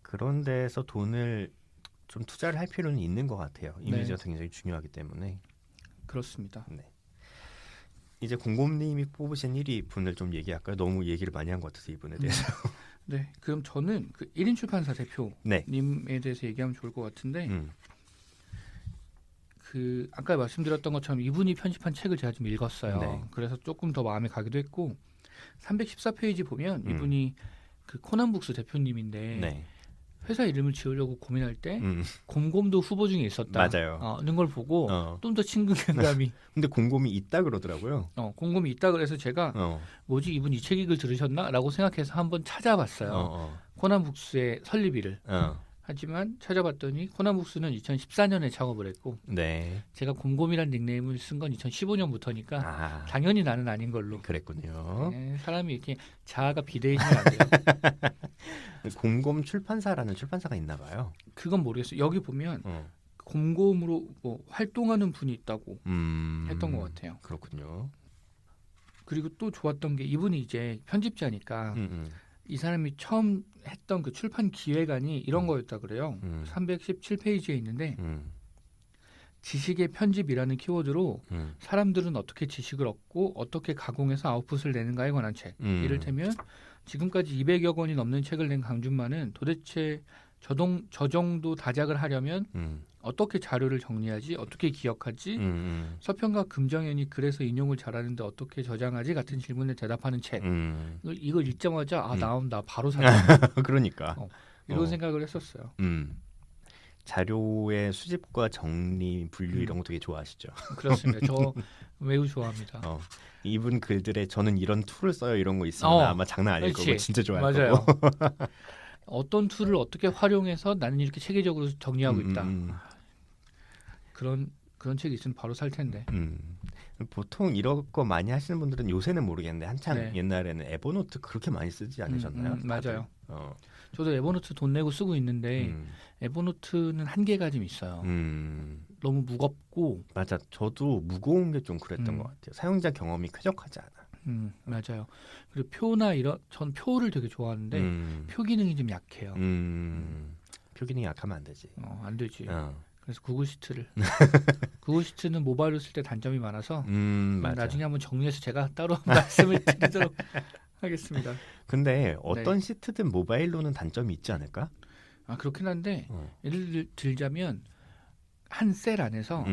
그런 데서 돈을 좀 투자를 할 필요는 있는 것 같아요. 이미지가 네. 굉장히 중요하기 때문에. 그렇습니다. 네. 이제 곰곰님이 뽑으신 1위 분을 좀 얘기할까요? 너무 얘기를 많이 한 것 같아서 이분에 대해서. 네, 그럼 저는 그 1인 출판사 네. 대표님에 대해서 얘기하면 좋을 것 같은데 그 아까 말씀드렸던 것처럼 이분이 편집한 책을 제가 좀 읽었어요. 네. 그래서 조금 더 마음에 가기도 했고 314페이지 보면 이분이 그 코난북스 대표님인데 네. 회사 이름을 지으려고 고민할 때 곰곰도 후보 중에 있었다. 맞아요. 이런 걸 보고 좀 더 친근감이. 근데 곰곰이 있다 그러더라고요. 곰곰이 있다 그래서 제가 뭐지 이분 이 책 읽을 들으셨나?라고 생각해서 한번 찾아봤어요. 코난북스의 설립일을. 하지만 찾아봤더니 코난북스는 2014년에 창업을 했고 네. 제가 곰곰이란 닉네임을 쓴 건 2015년부터니까 당연히 나는 아닌 걸로. 그랬군요. 네, 사람이 이렇게 자아가 비대해지면 안 돼요. 곰곰 출판사라는 출판사가 있나 봐요. 그건 모르겠어요. 여기 보면 곰곰으로 뭐 활동하는 분이 있다고 했던 것 같아요. 그렇군요. 그리고 또 좋았던 게 이분이 이제 편집자니까 이 사람이 처음 했던 그 출판 기획안이 이런 거였다 그래요. 317페이지에 있는데 지식의 편집이라는 키워드로 사람들은 어떻게 지식을 얻고 어떻게 가공해서 아웃풋을 내는가에 관한 책. 이를테면 지금까지 200여 권이 넘는 책을 낸 강준만은 도대체 저 정도 다작을 하려면 어떻게 자료를 정리하지? 어떻게 기억하지? 서평가 금정현이 그래서 인용을 잘하는데 어떻게 저장하지? 같은 질문에 대답하는 책. 이걸 읽자마자 나 바로 사자. 그러니까. 이런 생각을 했었어요. 자료의 수집과 정리, 분류 이런 거 되게 좋아하시죠? 그렇습니다. 저 매우 좋아합니다. 이분 글들에 저는 이런 툴을 써요 이런 거 있으면 아마 장난 아닐 거고 진짜 좋아할 맞아요. 거고. 어떤 툴을 어떻게 활용해서 나는 이렇게 체계적으로 정리하고 있다. 그런 책이 있으면 바로 살 텐데. 보통 이런 거 많이 하시는 분들은 요새는 모르겠는데 한참 옛날에는 에버노트 그렇게 많이 쓰지 않으셨나요? 맞아요. 저도 에버노트 돈 내고 쓰고 있는데 에버노트는 한계가 좀 있어요. 너무 무겁고. 맞아. 저도 무거운 게 좀 그랬던 것 같아요. 사용자 경험이 쾌적하지 않아. 맞아요. 그리고 표나 전 표를 되게 좋아하는데 표 기능이 좀 약해요. 표 기능이 약하면 안 되지. 안 되지. 그래서 구글 시트는 모바일로 쓸 때 단점이 많아서 나중에 한번 정리해서 제가 따로 말씀을 드리도록 하겠습니다. 근데 어떤 시트든 모바일로는 단점이 있지 않을까? 그렇긴 한데 예를 들자면 한 셀 안에서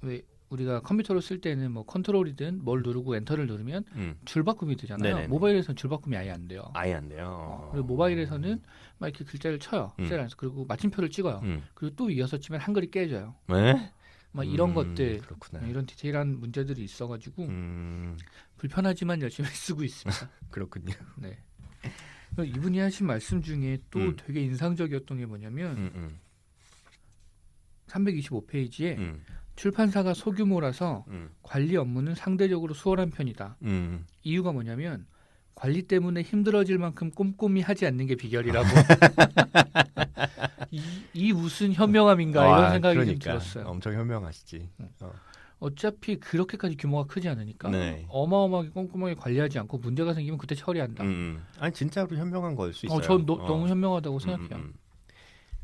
왜 우리가 컴퓨터로 쓸 때는 뭐 컨트롤이든 뭘 누르고 엔터를 누르면 줄바꿈이 되잖아요. 네네네. 모바일에서는 줄바꿈이 아예 안 돼요. 아예 안 돼요. 그리고 모바일에서는 막 이렇게 글자를 쳐요. 셀 안에서. 그리고 마침표를 찍어요. 그리고 또 이어서 치면 한글이 깨져요. 네? 막 이런 것들, 그렇구나. 이런 디테일한 문제들이 있어가지고 불편하지만 열심히 쓰고 있습니다. 그렇군요. 네. 이분이 하신 말씀 중에 또 되게 인상적이었던 게 뭐냐면 325페이지에 출판사가 소규모라서 관리 업무는 상대적으로 수월한 편이다. 이유가 뭐냐면 관리 때문에 힘들어질 만큼 꼼꼼히 하지 않는 게 비결이라고. 이 무슨 현명함인가 이런 생각이 좀 들었어요. 엄청 현명하시지. 어차피 그렇게까지 규모가 크지 않으니까 어마어마하게 꼼꼼하게 관리하지 않고 문제가 생기면 그때 처리한다. 아니 진짜로 현명한 걸 수 있어요. 전 너무 현명하다고 생각해요.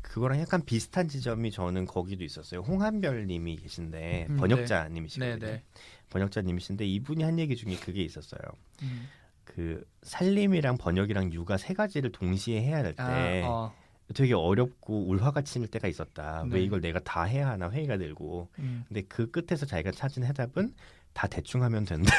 그거랑 약간 비슷한 지점이 저는 거기도 있었어요. 홍한별님이 계신데 번역자님이시거든요. 번역자님이신데 이분이 한 얘기 중에 그게 있었어요. 그 살림이랑 번역이랑 육아 세 가지를 동시에 해야 될 때 되게 어렵고 울화가 치밀 때가 있었다. 왜 이걸 내가 다 해야 하나 회의가 들고. 근데 그 끝에서 자기가 찾은 해답은 다 대충 하면 된다.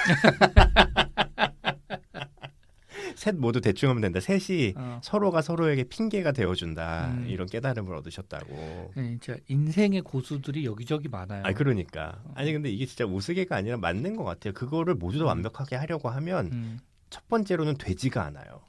셋 모두 대충 하면 된다. 셋이 서로가 서로에게 핑계가 되어준다. 이런 깨달음을 얻으셨다고. 진짜 인생의 고수들이 여기저기 많아요. 그러니까. 아니 근데 이게 진짜 우스개가 아니라 맞는 것 같아요. 그거를 모두 다 완벽하게 하려고 하면 첫 번째로는 되지가 않아요.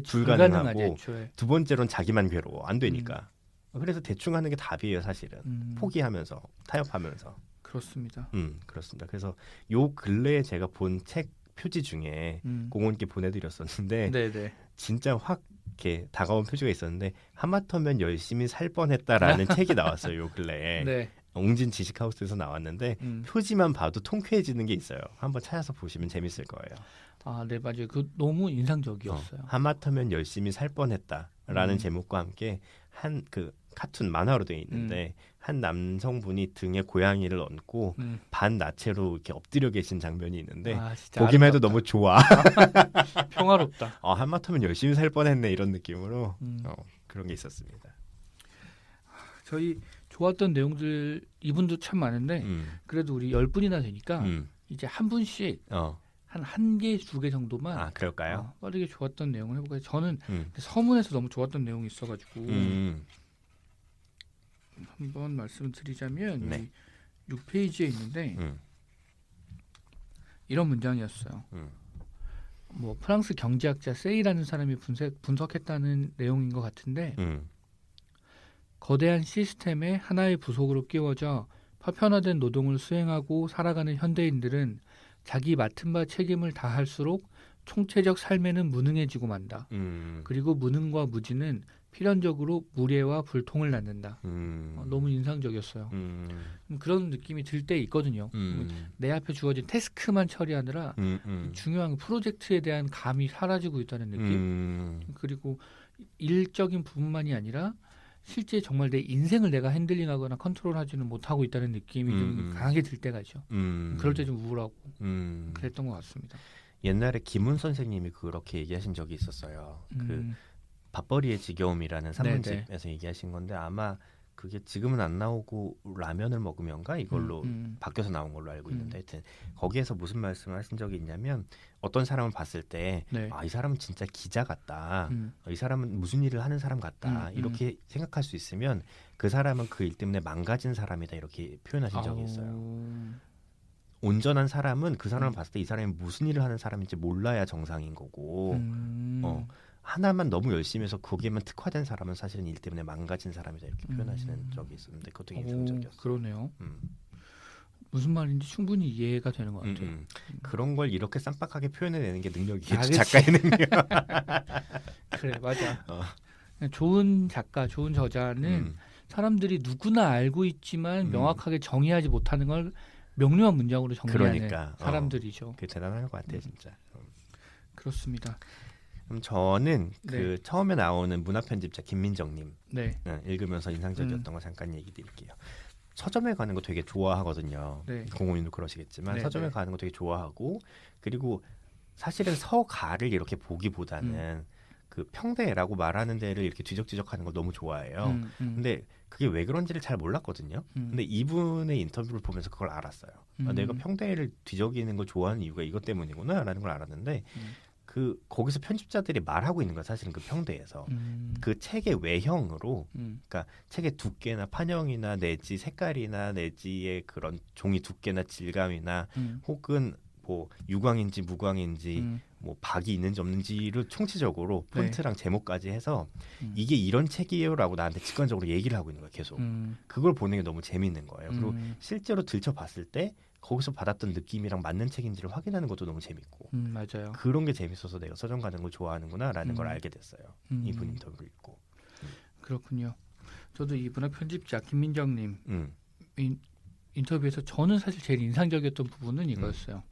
불가능하고 두 번째로는 자기만 괴로워. 안 되니까. 그래서 대충 하는 게 답이에요, 사실은. 포기하면서, 타협하면서. 그렇습니다. 그렇습니다. 그래서 요 근래에 제가 본 책 표지 중에 공원께 보내드렸었는데 진짜 확 이렇게 다가온 표지가 있었는데 하마터면 열심히 살 뻔했다라는 책이 나왔어요, 요 근래에. 옹진 지식하우스에서 나왔는데 표지만 봐도 통쾌해지는 게 있어요. 한번 찾아서 보시면 재밌을 거예요. 아, 네, 맞아요. 그 너무 인상적이었어요. 하마터면 열심히 살 뻔했다라는 제목과 함께 한 그 카툰 만화로 되어 있는데 한 남성분이 등에 고양이를 얹고 반나체로 이렇게 엎드려 계신 장면이 있는데 보기만 해도 너무 좋아. 평화롭다. 하마터면 열심히 살 뻔했네 이런 느낌으로 그런 게 있었습니다. 저희 좋았던 내용들 이분도 참 많은데 그래도 우리 10분이나 되니까 이제 한 분씩 한 개, 2개 정도만 그럴까요? 빠르게 좋았던 내용을 해볼까요? 저는 서문에서 너무 좋았던 내용이 있어가지고 한번 말씀을 드리자면 네. 6페이지에 있는데 이런 문장이었어요. 뭐 프랑스 경제학자 세이라는 사람이 분석했다는 내용인 것 같은데 거대한 시스템의 하나의 부속으로 끼워져 파편화된 노동을 수행하고 살아가는 현대인들은 자기 맡은 바 책임을 다할수록 총체적 삶에는 무능해지고 만다. 그리고 무능과 무지는 필연적으로 무례와 불통을 낳는다. 너무 인상적이었어요. 그런 느낌이 들 때 있거든요. 내 앞에 주어진 태스크만 처리하느라 중요한 프로젝트에 대한 감이 사라지고 있다는 느낌. 그리고 일적인 부분만이 아니라 실제 정말 내 인생을 내가 핸들링하거나 컨트롤하지는 못하고 있다는 느낌이 좀 강하게 들 때가 있죠. 그럴 때 좀 우울하고 그랬던 것 같습니다. 옛날에 김훈 선생님이 그렇게 얘기하신 적이 있었어요. 그 밥벌이의 지겨움이라는 산문집에서 얘기하신 건데 아마 그게 지금은 안 나오고 라면을 먹으면가 이걸로 바뀌어서 나온 걸로 알고 있는데 하여튼 거기에서 무슨 말씀을 하신 적이 있냐면 어떤 사람을 봤을 때 이 사람은 진짜 기자 같다. 이 사람은 무슨 일을 하는 사람 같다. 이렇게 생각할 수 있으면 그 사람은 그 일 때문에 망가진 사람이다. 이렇게 표현하신 적이 있어요. 온전한 사람은 그 사람을 봤을 때 이 사람이 무슨 일을 하는 사람인지 몰라야 정상인 거고 하나만 너무 열심히 해서 거기에만 특화된 사람은 사실은 일 때문에 망가진 사람이다 이렇게 표현하시는 적이 있었는데 그것도 인상적이었어요. 그러네요. 무슨 말인지 충분히 이해가 되는 것 같아요. 그런 걸 이렇게 쌈박하게 표현해내는 게 능력이겠죠. 작가의 능력. 그래, 맞아. 좋은 작가, 좋은 저자는 사람들이 누구나 알고 있지만 명확하게 정의하지 못하는 걸 명료한 문장으로 정리하는 사람들이죠. 그게 대단한 것 같아요, 진짜. 그렇습니다. 그럼 저는 그 처음에 나오는 문화편집자 김민정님 읽으면서 인상적이었던 거 잠깐 얘기 드릴게요. 서점에 가는 거 되게 좋아하거든요. 공호님도 그러시겠지만 서점에 가는 거 되게 좋아하고 그리고 사실은 서가를 이렇게 보기보다는 그 평대라고 말하는 데를 이렇게 뒤적뒤적하는 걸 너무 좋아해요. 근데 그게 왜 그런지를 잘 몰랐거든요. 근데 이분의 인터뷰를 보면서 그걸 알았어요. 내가 평대를 뒤적이는 걸 좋아하는 이유가 이것 때문이구나라는 걸 알았는데 그 거기서 편집자들이 말하고 있는 거야 사실은 그 평대에서 그 책의 외형으로 그러니까 책의 두께나 판형이나 내지 색깔이나 내지의 그런 종이 두께나 질감이나 혹은 뭐 유광인지 무광인지 뭐 박이 있는지 없는지를 총체적으로 폰트랑 제목까지 해서 이게 이런 책이에요라고 나한테 직관적으로 얘기를 하고 있는 거야 계속. 그걸 보는 게 너무 재미있는 거예요. 그리고 실제로 들춰봤을 때 거기서 받았던 느낌이랑 맞는 책인지를 확인하는 것도 너무 재밌고 맞아요. 그런 게 재밌어서 내가 서점 가는 걸 좋아하는구나라는 걸 알게 됐어요. 이분 인터뷰를 읽고. 그렇군요. 저도 이 문학 편집자 김민정님 인터뷰에서 저는 사실 제일 인상적이었던 부분은 이거였어요.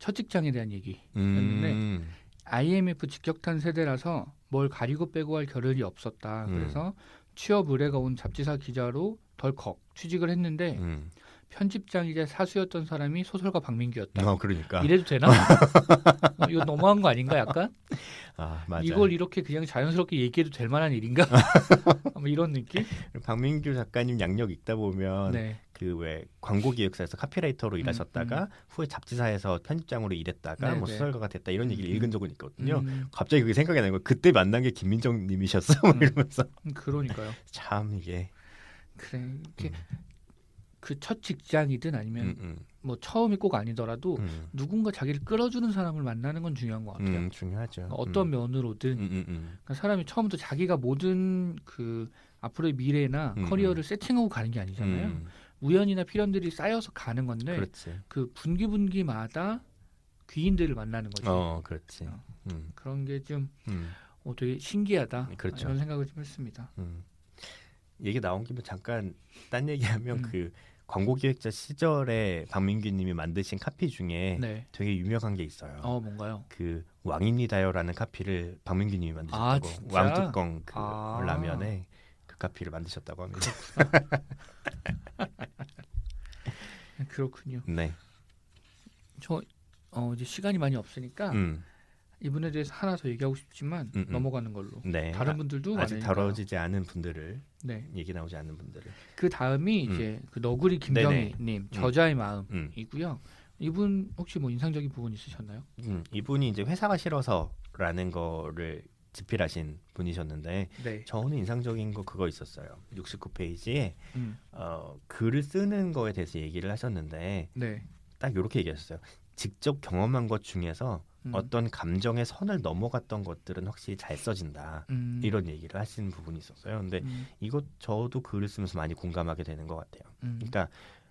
첫 직장에 대한 얘기였는데 IMF 직격탄 세대라서 뭘 가리고 빼고 할 겨를이 없었다. 그래서 취업 의뢰가 온 잡지사 기자로 덜컥 취직을 했는데 편집장이자 사수였던 사람이 소설가 박민규였다. 그러니까. 이래도 되나? 이거 너무한 거 아닌가 약간? 맞아. 이걸 이렇게 그냥 자연스럽게 얘기해도 될 만한 일인가? 뭐 이런 느낌? 박민규 작가님 양력 읽다 보면 그 왜 광고 기획사에서 카피라이터로 일하셨다가 후에 잡지사에서 편집장으로 일했다가 뭐 소설가가 됐다 이런 얘기를 읽은 적은 있거든요. 갑자기 그게 생각이 나는 거예요. 그때 만난 게 김민정님이셨어? 이러면서. 그러니까요. 참 이게 그래 이렇게 그 첫 직장이든 아니면 뭐 처음이 꼭 아니더라도 누군가 자기를 끌어주는 사람을 만나는 건 중요한 것 같아요. 중요하죠. 어떤 면으로든 그러니까 사람이 처음부터 자기가 모든 그 앞으로의 미래나 커리어를 세팅하고 가는 게 아니잖아요. 우연이나 필연들이 쌓여서 가는 건데 그 분기마다 귀인들을 만나는 거죠. 그렇지. 그런 게 좀 되게 신기하다. 이런 생각을 좀 했습니다. 얘기 나온 김에 잠깐 딴 얘기하면 음. 그 광고 기획자 시절에 박민규님이 만드신 카피 중에 네. 되게 유명한 게 있어요. 뭔가요? 그 왕입니다요라는 카피를 박민규님이 만드셨다고. 진짜? 왕뚜껑 그 라면에 그 카피를 만드셨다고 합니다. 그렇군요. 네. 저 이제 시간이 많이 없으니까 이분에 대해서 하나 더 얘기하고 싶지만 넘어가는 걸로. 네. 다른 분들도 아직 많으니까요. 다뤄지지 않은 분들을, 네. 얘기 나오지 않는 분들을. 그 다음이 이제 그 너구리 김경희님 저자의 마음이고요. 이분 혹시 뭐 인상적인 부분 있으셨나요? 이분이 이제 회사가 싫어서라는 거를 집필하신 분이셨는데 네. 저는 인상적인 거 그거 있었어요. 69페이지에 글을 쓰는 거에 대해서 얘기를 하셨는데 네. 딱 이렇게 얘기하셨어요. 직접 경험한 것 중에서 어떤 감정의 선을 넘어갔던 것들은 확실히 잘 써진다. 이런 얘기를 하신 부분이 있었어요. 근데 이거 저도 글을 쓰면서 많이 공감하게 되는 것 같아요. 그러니까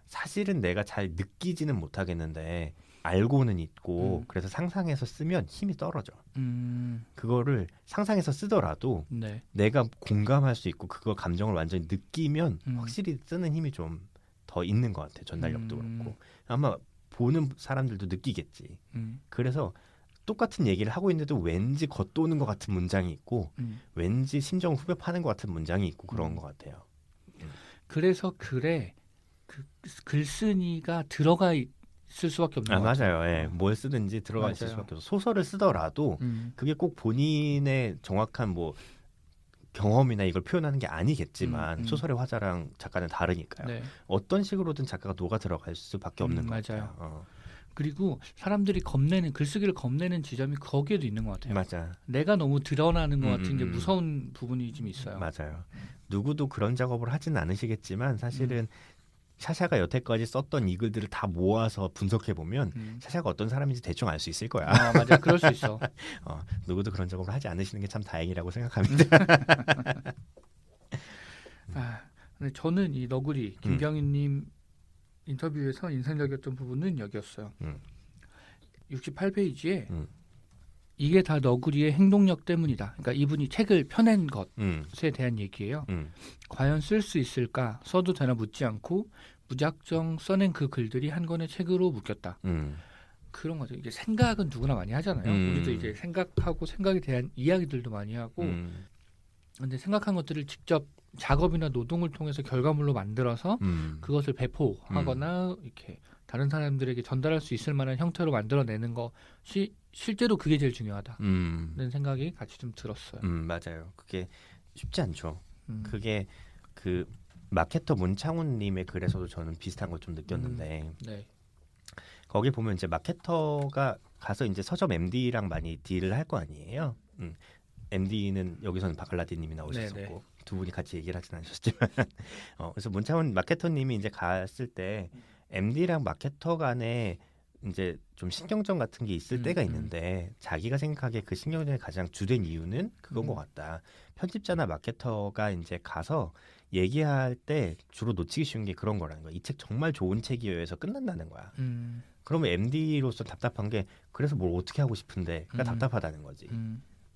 사실은 내가 잘 느끼지는 못하겠는데 알고는 있고 그래서 상상해서 쓰면 힘이 떨어져. 그거를 상상해서 쓰더라도 네. 내가 공감할 수 있고 그거 감정을 완전히 느끼면 확실히 쓰는 힘이 좀 더 있는 것 같아요. 전달력도 그렇고. 아마 보는 사람들도 느끼겠지. 그래서 똑같은 얘기를 하고 있는데도 왠지 겉도는 것 같은 문장이 있고 왠지 심정을 후벼 파는 것 같은 문장이 있고 그런 것 같아요. 그래서 글에 그 글쓴이가 들어가 있을 수밖에 없는 것 같아요. 맞아요. 예. 뭘 쓰든지 들어가 있을 맞아요. 수밖에 없어. 소설을 쓰더라도 그게 꼭 본인의 정확한 뭐 경험이나 이걸 표현하는 게 아니겠지만 소설의 화자랑 작가는 다르니까요. 네. 어떤 식으로든 작가가 녹아 들어갈 수밖에 없는 것 맞아요. 같아요. 그리고 사람들이 겁내는 글쓰기를 겁내는 지점이 거기에도 있는 것 같아요. 맞아. 내가 너무 드러나는 것 같은 게 무서운 부분이 좀 있어요. 맞아요. 누구도 그런 작업을 하진 않으시겠지만 사실은 샤샤가 여태까지 썼던 이 글들을 다 모아서 분석해 보면 샤샤가 어떤 사람인지 대충 알 수 있을 거야. 맞아, 그럴 수 있어. 누구도 그런 작업을 하지 않으시는 게 참 다행이라고 생각합니다. 근데 저는 이 너구리 김경희님 인터뷰에서 인상적이었던 부분은 여기였어요. 68페이지에 이게 다 너구리의 행동력 때문이다. 그러니까 이분이 책을 펴낸 것에 대한 얘기예요. 과연 쓸 수 있을까? 써도 되나 묻지 않고 무작정 써낸 그 글들이 한 권의 책으로 묶였다. 그런 거죠. 이게 생각은 누구나 많이 하잖아요. 우리도 이제 생각하고 생각에 대한 이야기들도 많이 하고 근데 생각한 것들을 직접 작업이나 노동을 통해서 결과물로 만들어서 그것을 배포하거나 이렇게 다른 사람들에게 전달할 수 있을 만한 형태로 만들어내는 것이 실제로 그게 제일 중요하다는 생각이 같이 좀 들었어요. 맞아요. 그게 쉽지 않죠. 그게 그 마케터 문창훈님의 글에서도 저는 비슷한 걸 좀 느꼈는데 네. 거기 보면 이제 마케터가 가서 이제 서점 MD랑 많이 딜을 할 거 아니에요. MD는 여기서는 바칼라디님이 나오셨었고 네네. 두 분이 같이 얘기를 하진 않으셨지만 그래서 문창훈 마케터님이 이제 갔을 때 MD랑 마케터 간에 이제 좀 신경전 같은 게 있을 때가 있는데 자기가 생각하기에 그 신경전의 가장 주된 이유는 그건 것 같다. 편집자나 마케터가 이제 가서 얘기할 때 주로 놓치기 쉬운 게 그런 거라는 거야. 이 책 정말 좋은 책이에요 해서 끝난다는 거야. 그러면 MD로서 답답한 게 그래서 뭘 어떻게 하고 싶은데 그러니까 답답하다는 거지.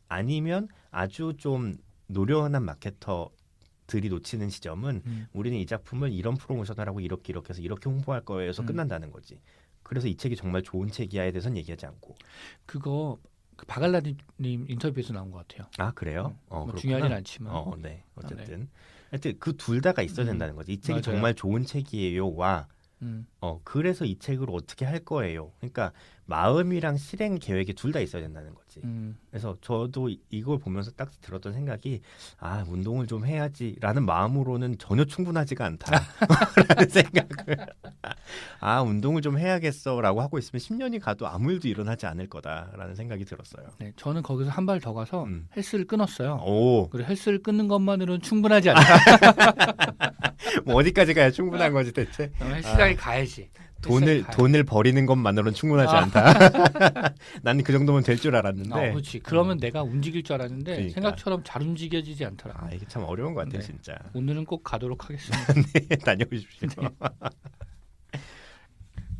아니면 아주 좀 노련한 마케터들이 놓치는 지점은 우리는 이 작품을 이런 프로모션을 하고 이렇게 해서 이렇게 홍보할 거예요 해서 끝난다는 거지. 그래서 이 책이 정말 좋은 책이야에 대해서는 얘기하지 않고. 그거 그 바갈라디님 인터뷰에서 나온 것 같아요. 아 그래요? 뭐 중요하진 않지만. 네. 어쨌든 하여튼 그 둘 다가 있어야 된다는 거지. 이 책이 맞아요. 정말 좋은 책이에요와 그래서 이 책으로 어떻게 할 거예요. 그러니까 마음이랑 실행 계획이 둘 다 있어야 된다는 거지. 그래서 저도 이걸 보면서 딱 들었던 생각이 운동을 좀 해야지라는 마음으로는 전혀 충분하지가 않다라는 생각을 운동을 좀 해야겠어라고 하고 있으면 10년이 가도 아무 일도 일어나지 않을 거다라는 생각이 들었어요. 네, 저는 거기서 한 발 더 가서 헬스를 끊었어요. 오. 그리고 헬스를 끊는 것만으로는 충분하지 않다. 뭐 어디까지 가야 충분한 거지 대체? 헬스장에 가야지. 돈을 버리는 것만으로는 충분하지 않다. 나는 그 정도면 될 줄 알았는데. 그렇지. 그러면 내가 움직일 줄 알았는데 그러니까. 생각처럼 잘 움직여지지 않더라. 이게 참 어려운 것 같아요, 네. 진짜. 오늘은 꼭 가도록 하겠습니다. 네, 다녀오십시오.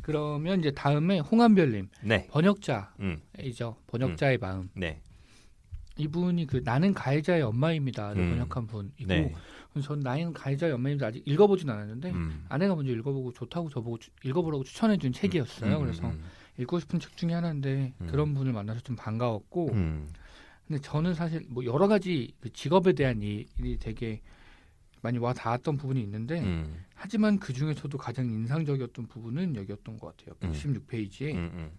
그러면 이제 다음에 홍한별님 네. 번역자이죠. 번역자의 마음. 네. 이분이 그 나는 가해자의 엄마입니다. 번역한 분이고, 네. 전 나는 가해자의 엄마입니다. 아직 읽어보진 않았는데 아내가 먼저 읽어보고 좋다고 저보고 읽어보라고 추천해준 책이었어요. 그래서 읽고 싶은 책 중에 하나인데 그런 분을 만나서 좀 반가웠고, 근데 저는 사실 뭐 여러 가지 그 직업에 대한 일이 되게 많이 와 닿았던 부분이 있는데 하지만 그 중에서도 가장 인상적이었던 부분은 여기였던 것 같아요. 96페이지에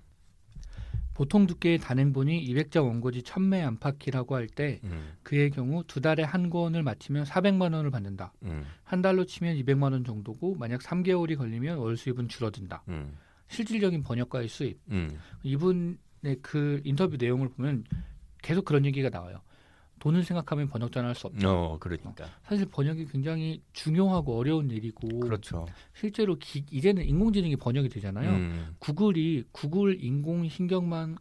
보통 두께의 단행본이 200자 원고지 1000매 안팎이라고 할 때 그의 경우 2달에 한 권을 마치면 400만 원을 받는다. 한 달로 치면 200만 원 정도고 만약 3개월이 걸리면 월 수입은 줄어든다. 실질적인 번역가의 수입. 이분의 그 인터뷰 내용을 보면 계속 그런 얘기가 나와요. 돈을 생각하면 번역자는 할 수 없다. 그러니까. 사실 번역이 굉장히 중요하고 어려운 일이고 그렇죠. 실제로 이제는 인공지능이 번역이 되잖아요. 구글이 구글 인공신경망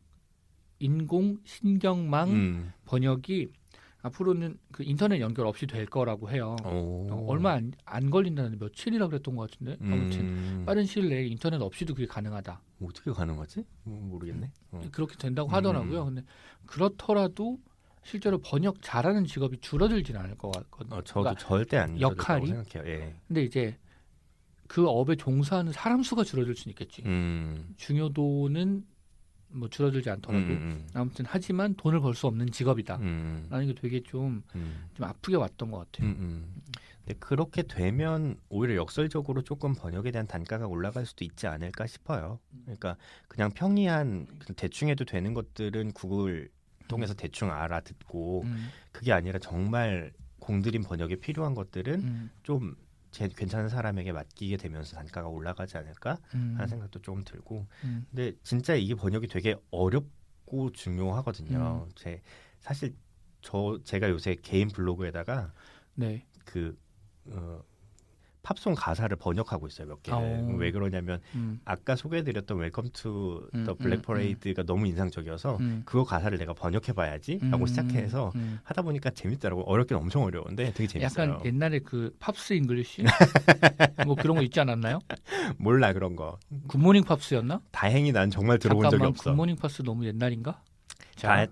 번역이 앞으로는 그 인터넷 연결 없이 될 거라고 해요. 얼마 안 걸린다는데 며칠이라고 그랬던 것 같은데 아무튼 빠른 시일 내에 인터넷 없이도 그게 가능하다. 어떻게 가능하지? 모르겠네. 그렇게 된다고 하더라고요. 근데 그렇더라도 실제로 번역 잘하는 직업이 줄어들진 않을 것 같거든요. 저도 그러니까 절대 안 역할이 생각해요. 예. 근데 이제 그 업에 종사하는 사람 수가 줄어들 수는 있겠지. 중요도는 뭐 줄어들지 않더라도 아무튼 하지만 돈을 벌 수 없는 직업이다. 라는 게 되게 좀 아프게 왔던 것 같아요. 근데 그렇게 되면 오히려 역설적으로 조금 번역에 대한 단가가 올라갈 수도 있지 않을까 싶어요. 그러니까 그냥 평이한 대충 해도 되는 것들은 구글 통해서 대충 알아듣고 그게 아니라 정말 공들인 번역에 필요한 것들은 좀 괜찮은 사람에게 맡기게 되면서 단가가 올라가지 않을까 하는 생각도 조금 들고 근데 진짜 이게 번역이 되게 어렵고 중요하거든요. 사실 제가 요새 개인 블로그에다가 네. 팝송 가사를 번역하고 있어요. 몇 개를. 왜 그러냐면 아까 소개해드렸던 웰컴 투 더 블랙 퍼레이드가 너무 인상적이어서 그거 가사를 내가 번역해봐야지 라고 시작해서 하다 보니까 재밌더라고요. 어렵긴 엄청 어려운데 되게 재밌어요. 약간 옛날에 그 팝스 잉글리시 뭐 그런 거 있지 않았나요? 몰라 그런 거. 굿모닝 팝스였나? 다행히 난 정말 들어본 적이 없어. 굿모닝 팝스 너무 옛날인가?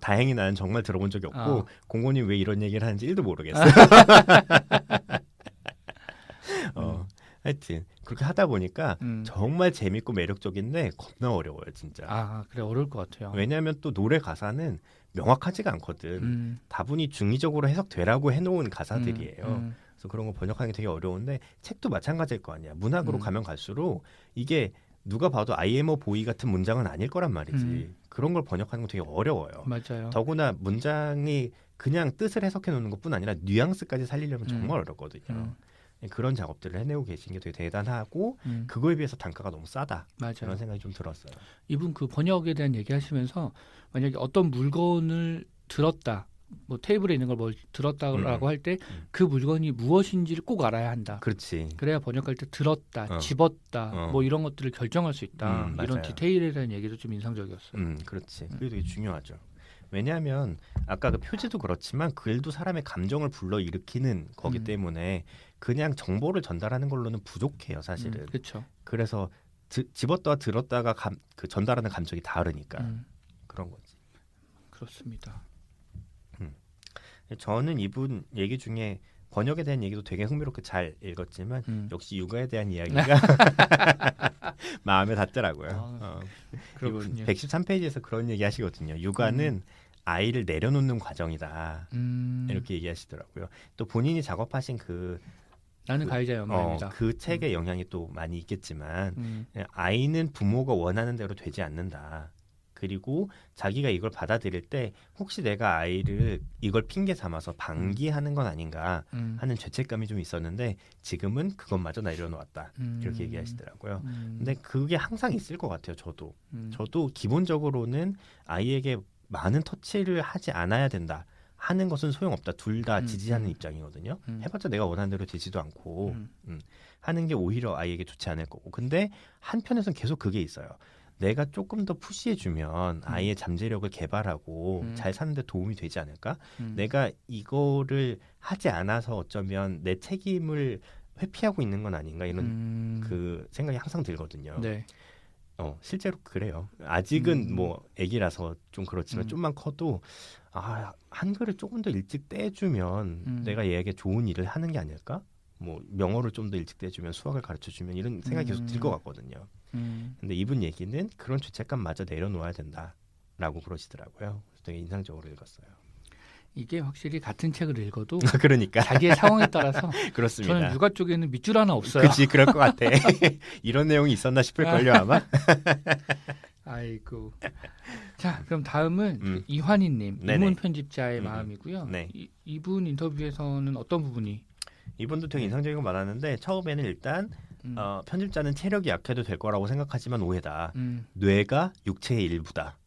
다행히 나는 정말 들어본 적이 없고 공고님 왜 이런 얘기를 하는지 1도 모르겠어요. 하여튼 그렇게 하다 보니까 정말 재밌고 매력적인데 겁나 어려워요 진짜. 그래 어려울 것 같아요. 왜냐하면 또 노래 가사는 명확하지가 않거든. 다분히 중의적으로 해석되라고 해놓은 가사들이에요. 그래서 그런 거 번역하는 게 되게 어려운데 책도 마찬가지일 거 아니야. 문학으로 가면 갈수록 이게 누가 봐도 I am a boy 같은 문장은 아닐 거란 말이지. 그런 걸 번역하는 건 되게 어려워요. 맞아요. 더구나 문장이 그냥 뜻을 해석해 놓는 것뿐 아니라 뉘앙스까지 살리려면 정말 어렵거든요. 그런 작업들을 해내고 계신 게 되게 대단하고 그거에 비해서 단가가 너무 싸다. 맞아요. 그런 생각이 좀 들었어요. 이분 그 번역에 대한 얘기하시면서 만약에 어떤 물건을 들었다, 뭐 테이블에 있는 걸 뭘 들었다라고 할 때 그 물건이 무엇인지를 꼭 알아야 한다. 그렇지. 그래야 번역할 때 들었다, 집었다, 뭐 이런 것들을 결정할 수 있다. 이런 디테일에 대한 얘기도 좀 인상적이었어요. 그렇지. 그게 되게 중요하죠. 왜냐하면 아까 그 표지도 그렇지만 글도 사람의 감정을 불러일으키는 거기 때문에 그냥 정보를 전달하는 걸로는 부족해요 사실은. 그렇죠. 그래서 집었다가 들었다가 그 전달하는 감정이 다르니까 그런 거지. 그렇습니다. 저는 이분 얘기 중에 번역에 대한 얘기도 되게 흥미롭게 잘 읽었지만 역시 육아에 대한 이야기가 마음에 닿더라고요. 그렇군요. 113페이지에서 그런 얘기 하시거든요. 육아는 아이를 내려놓는 과정이다. 이렇게 얘기하시더라고요. 또 본인이 작업하신 나는 가해자의 엄마입니다. 그 책의 영향이 또 많이 있겠지만 아이는 부모가 원하는 대로 되지 않는다. 그리고 자기가 이걸 받아들일 때 혹시 내가 아이를 이걸 핑계 삼아서 방기하는 건 아닌가 하는 죄책감이 좀 있었는데 지금은 그것마저 내려놓았다. 이렇게 얘기하시더라고요. 근데 그게 항상 있을 것 같아요. 저도 기본적으로는 아이에게 많은 터치를 하지 않아야 된다. 하는 것은 소용없다. 둘 다 지지하는 입장이거든요. 해봤자 내가 원하는 대로 되지도 않고 하는 게 오히려 아이에게 좋지 않을 거고. 근데 한편에서는 계속 그게 있어요. 내가 조금 더 푸시해주면 아이의 잠재력을 개발하고 잘 사는데 도움이 되지 않을까? 내가 이거를 하지 않아서 어쩌면 내 책임을 회피하고 있는 건 아닌가 이런 그 생각이 항상 들거든요. 네. 실제로 그래요. 아직은 뭐 애기라서 좀 그렇지만 좀만 커도 한글을 조금 더 일찍 떼주면 내가 얘에게 좋은 일을 하는 게 아닐까? 뭐 명어를 좀 더 일찍 떼주면 수학을 가르쳐주면 이런 생각이 계속 들 것 같거든요. 근데 이분 얘기는 그런 죄책감마저 내려놓아야 된다라고 그러시더라고요. 그래서 되게 인상적으로 읽었어요. 이게 확실히 같은 책을 읽어도 그러니까 자기의 상황에 따라서 그렇습니다. 저는 육아 쪽에는 밑줄 하나 없어요. 그렇지, 그럴 것 같아. 이런 내용이 있었나 싶을걸요 아마. 아이고. 자, 그럼 다음은 이환희님, 인문 편집자의 마음이고요. 네. 이분 인터뷰에서는 어떤 부분이? 이분도 되게 인상적인 거 많았는데 처음에는 일단 편집자는 체력이 약해도 될 거라고 생각하지만 오해다. 뇌가 육체의 일부다.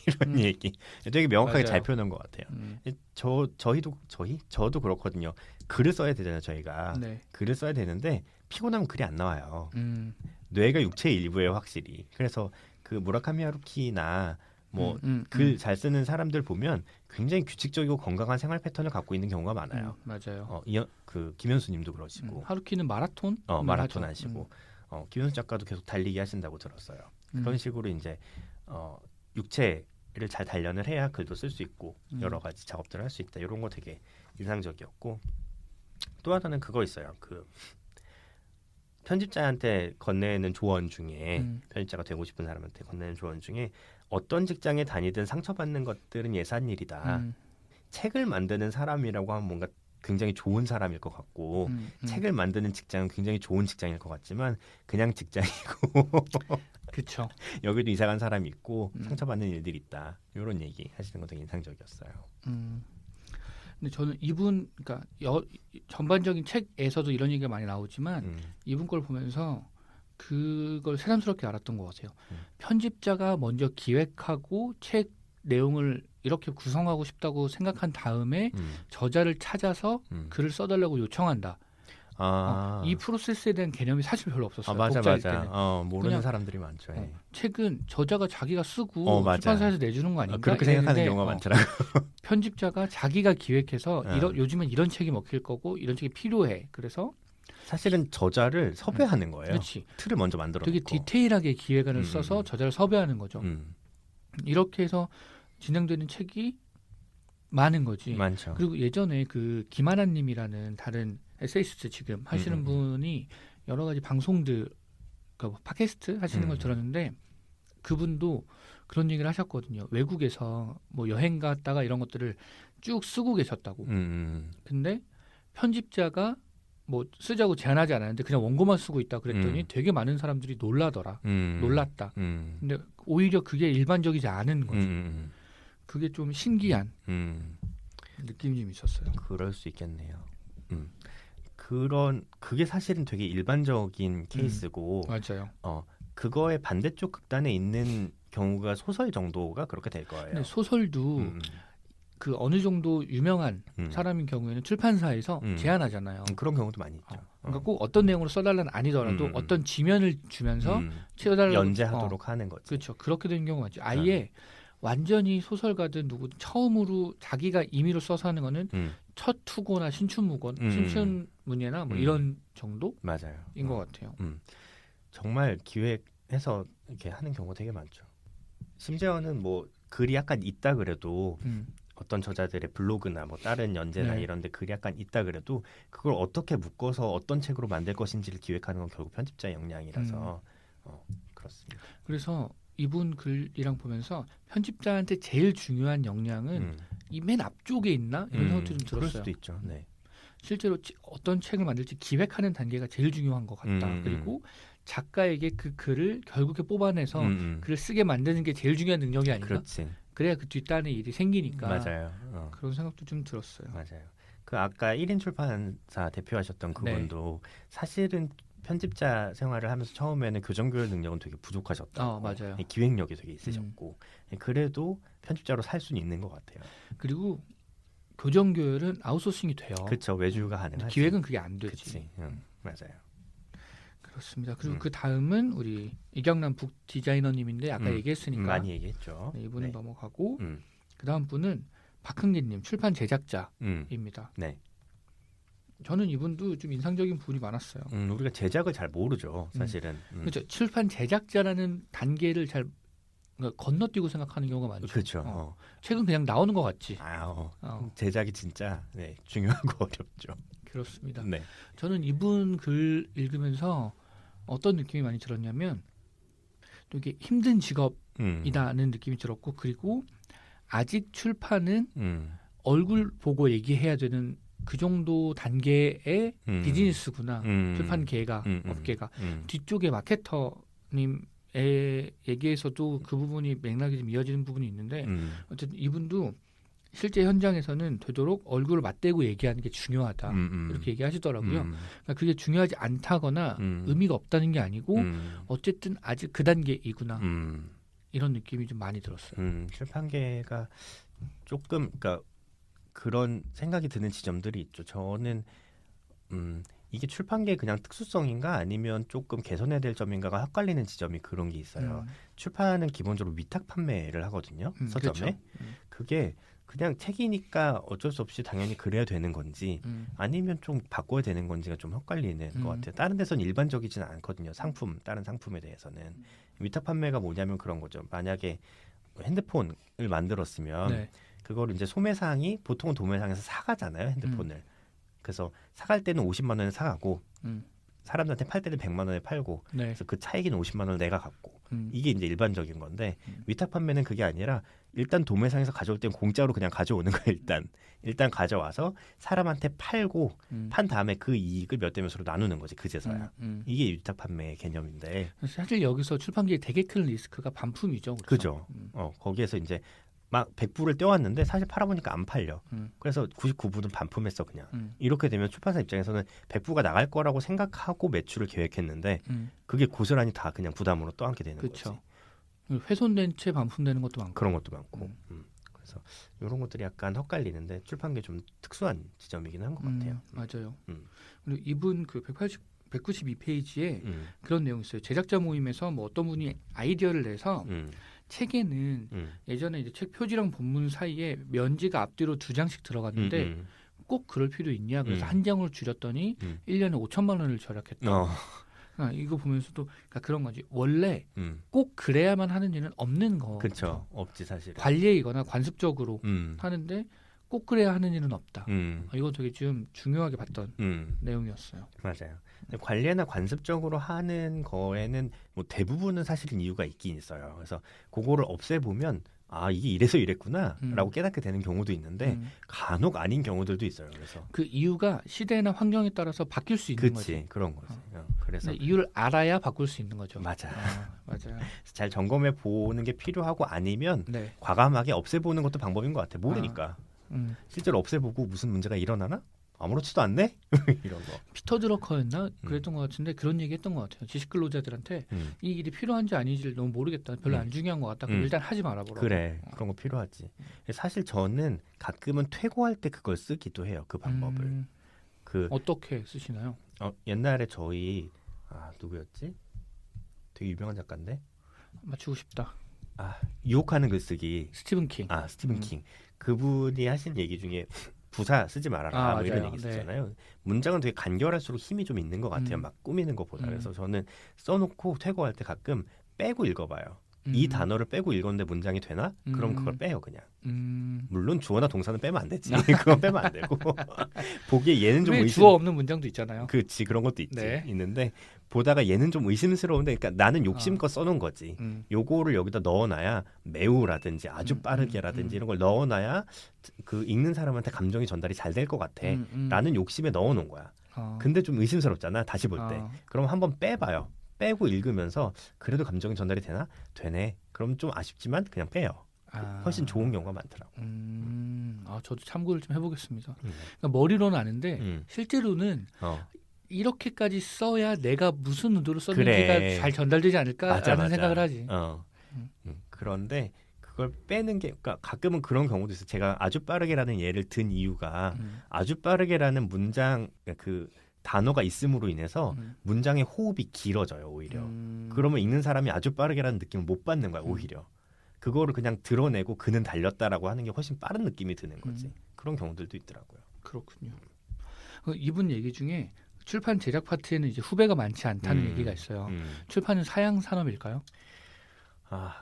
이런 얘기 되게 명확하게 맞아요. 잘 표현한 것 같아요. 저도 그렇거든요. 글을 써야 되잖아요. 저희가 네. 글을 써야 되는데 피곤하면 글이 안 나와요. 뇌가 육체의 일부예요, 확실히. 그래서 그 무라카미 하루키나 뭐 글 잘 쓰는 사람들 보면 굉장히 규칙적이고 건강한 생활 패턴을 갖고 있는 경우가 많아요. 맞아요. 그 김현수님도 그러시고 하루키는 마라톤? 마라톤 하시고 김현수 작가도 계속 달리기 하신다고 들었어요. 그런 식으로 이제 육체를 잘 단련을 해야 글도 쓸 수 있고 여러 가지 작업들을 할 수 있다. 이런 거 되게 인상적이었고 또 하나는 그거 있어요. 그 편집자한테 건네는 조언 중에 편집자가 되고 싶은 사람한테 건네는 조언 중에 어떤 직장에 다니든 상처받는 것들은 예산 일이다. 책을 만드는 사람이라고 하면 뭔가 굉장히 좋은 사람일 것 같고 책을 만드는 직장은 굉장히 좋은 직장일 것 같지만 그냥 직장이고 그렇죠. 여기도 이사간 사람이 있고 상처받는 일들이 있다. 이런 얘기 하시는 거 되게 인상적이었어요. 근데 저는 이분 그러니까 전반적인 책에서도 이런 얘기가 많이 나오지만 이분 걸 보면서 그걸 새삼스럽게 알았던 것 같아요. 편집자가 먼저 기획하고 책 내용을 이렇게 구성하고 싶다고 생각한 다음에 저자를 찾아서 글을 써달라고 요청한다. 이 프로세스에 대한 개념이 사실 별로 없었어요. 맞아. 모르는 그냥, 사람들이 많죠. 책은 저자가 자기가 쓰고 출판사에서 내주는 거 아닌가? 그렇게 생각하는 경우가 많더라고요. 편집자가 자기가 기획해서 요즘엔 이런 책이 먹힐 거고 이런 책이 필요해. 그래서 사실은 저자를 섭외하는 거예요. 그렇지. 틀을 먼저 만들어 되게 놓고. 디테일하게 기획안을 써서 저자를 섭외하는 거죠. 이렇게 해서 진행되는 책이 많은 거지. 많죠. 그리고 예전에 그 김하나님이라는 다른 에세이스트 지금 하시는 분이 여러 가지 방송들, 그러니까 팟캐스트 하시는 걸 들었는데 그분도 그런 얘기를 하셨거든요. 외국에서 뭐 여행 갔다가 이런 것들을 쭉 쓰고 계셨다고. 근데 편집자가 뭐 쓰자고 제안하지 않았는데 그냥 원고만 쓰고 있다 그랬더니 되게 많은 사람들이 놀랐다. 근데 오히려 그게 일반적이지 않은 거죠. 그게 좀 신기한 느낌이 좀 있었어요. 그럴 수 있겠네요. 그게 사실은 되게 일반적인 케이스고 맞아요. 그거의 반대쪽 극단에 있는 경우가 소설 정도가 그렇게 될 거예요. 근데 소설도 그 어느 정도 유명한 사람인 경우에는 출판사에서 제안하잖아요. 그런 경우도 많이 있죠. 그러니까 꼭 어떤 내용으로 써달라는 아니더라도 어떤 지면을 주면서 채워달라고 연재하도록 하는 거지. 그렇죠. 그렇게 되는 경우가 많죠. 아예 완전히 소설가든 누구든 처음으로 자기가 임의로 써서 하는 거는 첫 투고나 신춘문예나 뭐 이런 정도인 맞아요. 것 같아요. 정말 기획해서 이렇게 하는 경우가 되게 많죠. 심지어는 뭐 글이 약간 있다 그래도 어떤 저자들의 블로그나 뭐 다른 연재나 이런 데 글이 약간 있다 그래도 그걸 어떻게 묶어서 어떤 책으로 만들 것인지를 기획하는 건 결국 편집자의 역량이라서 그렇습니다. 그래서 이분 글이랑 보면서 편집자한테 제일 중요한 역량은 이 맨 앞쪽에 있나? 이런 생각도 좀 들었어요. 그럴 수도 있죠. 네. 실제로 어떤 책을 만들지 기획하는 단계가 제일 중요한 것 같다. 그리고 작가에게 그 글을 결국에 뽑아내서 글을 쓰게 만드는 게 제일 중요한 능력이 아닌가? 그렇지. 그래야 그 뒷단에 일이 생기니까. 맞아요. 그런 생각도 좀 들었어요. 맞아요. 그 아까 1인 출판사 대표하셨던 그분도 사실은 편집자 생활을 하면서 처음에는 교정교육 능력은 되게 부족하셨다고. 맞아요. 기획력이 되게 있으셨고 그래도 편집자로 살 수는 있는 것 같아요. 그리고 교정교육은 아웃소싱이 돼요. 그렇죠. 외주가 가능하죠. 기획은 그게 안 되지. 그치. 맞아요. 그렇습니다. 그리고 그 다음은 우리 이경남 북 디자이너님인데 아까 얘기했으니까 많이 얘기했죠. 이분은 넘어가고 그 다음 분은 박흥진님 출판 제작자입니다. 저는 이분도 좀 인상적인 부분이 많았어요. 우리가 제작을 잘 모르죠, 사실은. 그렇죠. 출판 제작자라는 단계를 잘 건너뛰고 생각하는 경우가 많죠. 그렇죠. 책은 그냥 나오는 것 같지. 제작이 진짜 중요하고 어렵죠. 그렇습니다. 네. 저는 이분 글 읽으면서 어떤 느낌이 많이 들었냐면 또 이게 힘든 직업이라는 느낌이 들었고, 그리고 아직 출판은 얼굴 보고 얘기해야 되는 그 정도 단계의 비즈니스구나. 출판계가, 업계가. 뒤쪽에 마케터님의 얘기에서도 그 부분이 맥락이 좀 이어지는 부분이 있는데 어쨌든 이분도 실제 현장에서는 되도록 얼굴을 맞대고 얘기하는 게 중요하다. 이렇게 얘기하시더라고요. 그러니까 그게 중요하지 않다거나 의미가 없다는 게 아니고 어쨌든 아직 그 단계이구나. 이런 느낌이 좀 많이 들었어요. 출판계가 조금 그러니까 그런 생각이 드는 지점들이 있죠. 저는 이게 출판계의 그냥 특수성인가 아니면 조금 개선해야 될 점인가가 헷갈리는 지점이 그런 게 있어요. 출판은 기본적으로 위탁 판매를 하거든요. 서점에. 그렇죠. 그게 그냥 책이니까 어쩔 수 없이 당연히 그래야 되는 건지 아니면 좀 바꿔야 되는 건지가 좀 헷갈리는 것 같아요. 다른 데서는 일반적이지는 않거든요. 다른 상품에 대해서는. 위탁 판매가 뭐냐면 그런 거죠. 만약에 핸드폰을 만들었으면 그걸 이제 소매상이 보통은 도매상에서 사가잖아요. 핸드폰을. 그래서 사갈 때는 50만 원에 사가고 사람들한테 팔 때는 100만 원에 팔고 그래서 그 차익인 50만 원을 내가 갖고 이게 이제 일반적인 건데 위탁 판매는 그게 아니라 일단 도매상에서 가져올 때는 공짜로 그냥 가져오는 거예요. 일단 가져와서 사람한테 팔고 판 다음에 그 이익을 몇 대 몇으로 나누는 거지 그제서야. 이게 위탁 판매의 개념인데 사실 여기서 출판계에 되게 큰 리스크가 반품이죠. 그죠. 거기에서 이제 막 100부를 떼왔는데 사실 팔아보니까 안 팔려. 그래서 99부는 반품했어 그냥. 이렇게 되면 출판사 입장에서는 100부가 나갈 거라고 생각하고 매출을 계획했는데 그게 고스란히 다 그냥 부담으로 떠안게 되는 그쵸. 거지. 훼손된 채 반품되는 것도 많고. 그런 것도 많고. 그래서 이런 것들이 약간 헛갈리는데 출판계 좀 특수한 지점이긴 한 것 같아요. 맞아요. 그리고 이분 그 192페이지에 그런 내용이 있어요. 제작자 모임에서 뭐 어떤 분이 아이디어를 내서 책에는 예전에 이제 책 표지랑 본문 사이에 면지가 앞뒤로 2장씩 들어갔는데 꼭 그럴 필요 있냐? 그래서 한 장으로 줄였더니 1년에 5천만 원을 절약했다. 이거 보면서도 그러니까 그런 거지. 원래 꼭 그래야만 하는 일은 없는 거. 그렇죠. 없지 사실. 관례이거나 관습적으로 하는데 꼭 그래야 하는 일은 없다. 이거 되게 좀 중요하게 봤던 내용이었어요. 맞아요. 근데 관례나 관습적으로 하는 거에는 뭐 대부분은 사실은 이유가 있긴 있어요. 그래서 그거를 없애보면 이게 이래서 이랬구나라고 깨닫게 되는 경우도 있는데 간혹 아닌 경우들도 있어요. 그래서 그 이유가 시대나 환경에 따라서 바뀔 수 있는 거지. 그런 거지. 그래서 이유를 알아야 바꿀 수 있는 거죠. 맞아. 맞아요. 잘 점검해 보는 게 필요하고 아니면 과감하게 없애보는 것도 방법인 것 같아. 모르니까. 실제로 없애보고 무슨 문제가 일어나나? 아무렇지도 않네? 이런 거. 피터 드러커였나? 그랬던 것 같은데 그런 얘기 했던 것 같아요. 지식 근로자들한테 이 일이 필요한지 아닌지를 너무 모르겠다. 별로 안 중요한 것 같다. 그럼 일단 하지 말아보라고. 그래. 그런 거 필요하지. 사실 저는 가끔은 퇴고할 때 그걸 쓰기도 해요. 그 방법을. 어떻게 쓰시나요? 옛날에 저희 누구였지? 되게 유명한 작가인데? 맞추고 싶다. 유혹하는 글쓰기. 스티븐 킹. 스티븐 킹. 그분이 하신 얘기 중에 부사 쓰지 말아라 뭐 이런 얘기 있었잖아요. 문장은 되게 간결할수록 힘이 좀 있는 것 같아요. 막 꾸미는 것보다. 그래서 저는 써놓고 퇴고할 때 가끔 빼고 읽어봐요. 이 단어를 빼고 읽었는데 문장이 되나? 그럼 그걸 빼요 그냥. 물론 주어나 동사는 빼면 안 되지. 그건 빼면 안 되고 보기에 얘는 좀 주어 없는 문장도 있잖아요. 그렇지. 그런 것도 있지. 있는데 보다가 얘는 좀 의심스러운데 그러니까 나는 욕심껏 써놓은 거지. 요거를 여기다 넣어놔야 매우라든지 아주 빠르게라든지 이런 걸 넣어놔야 그 읽는 사람한테 감정이 전달이 잘 될 것 같아. 라는 욕심에 넣어놓은 거야. 근데 좀 의심스럽잖아. 다시 볼 때. 그럼 한번 빼봐요. 빼고 읽으면서 그래도 감정이 전달이 되나? 되네. 그럼 좀 아쉽지만 그냥 빼요. 훨씬 좋은 경우가 많더라고. 저도 참고를 좀 해보겠습니다. 그러니까 머리로는 아는데 실제로는 이렇게까지 써야 내가 무슨 의도로 썼는지가 잘 전달되지 않을까라는 생각을 하지. 그런데 그걸 빼는 게 그러니까 가끔은 그런 경우도 있어요. 제가 아주 빠르게라는 예를 든 이유가 아주 빠르게라는 문장 그 단어가 있음으로 인해서 문장의 호흡이 길어져요. 오히려. 그러면 읽는 사람이 아주 빠르게라는 느낌을 못 받는 거야. 오히려. 그거를 그냥 드러내고 그는 달렸다라고 하는 게 훨씬 빠른 느낌이 드는 거지. 그런 경우들도 있더라고요. 그렇군요. 이분 얘기 중에 출판 제작 파트에는 이제 후배가 많지 않다는 얘기가 있어요. 출판은 사양 산업일까요?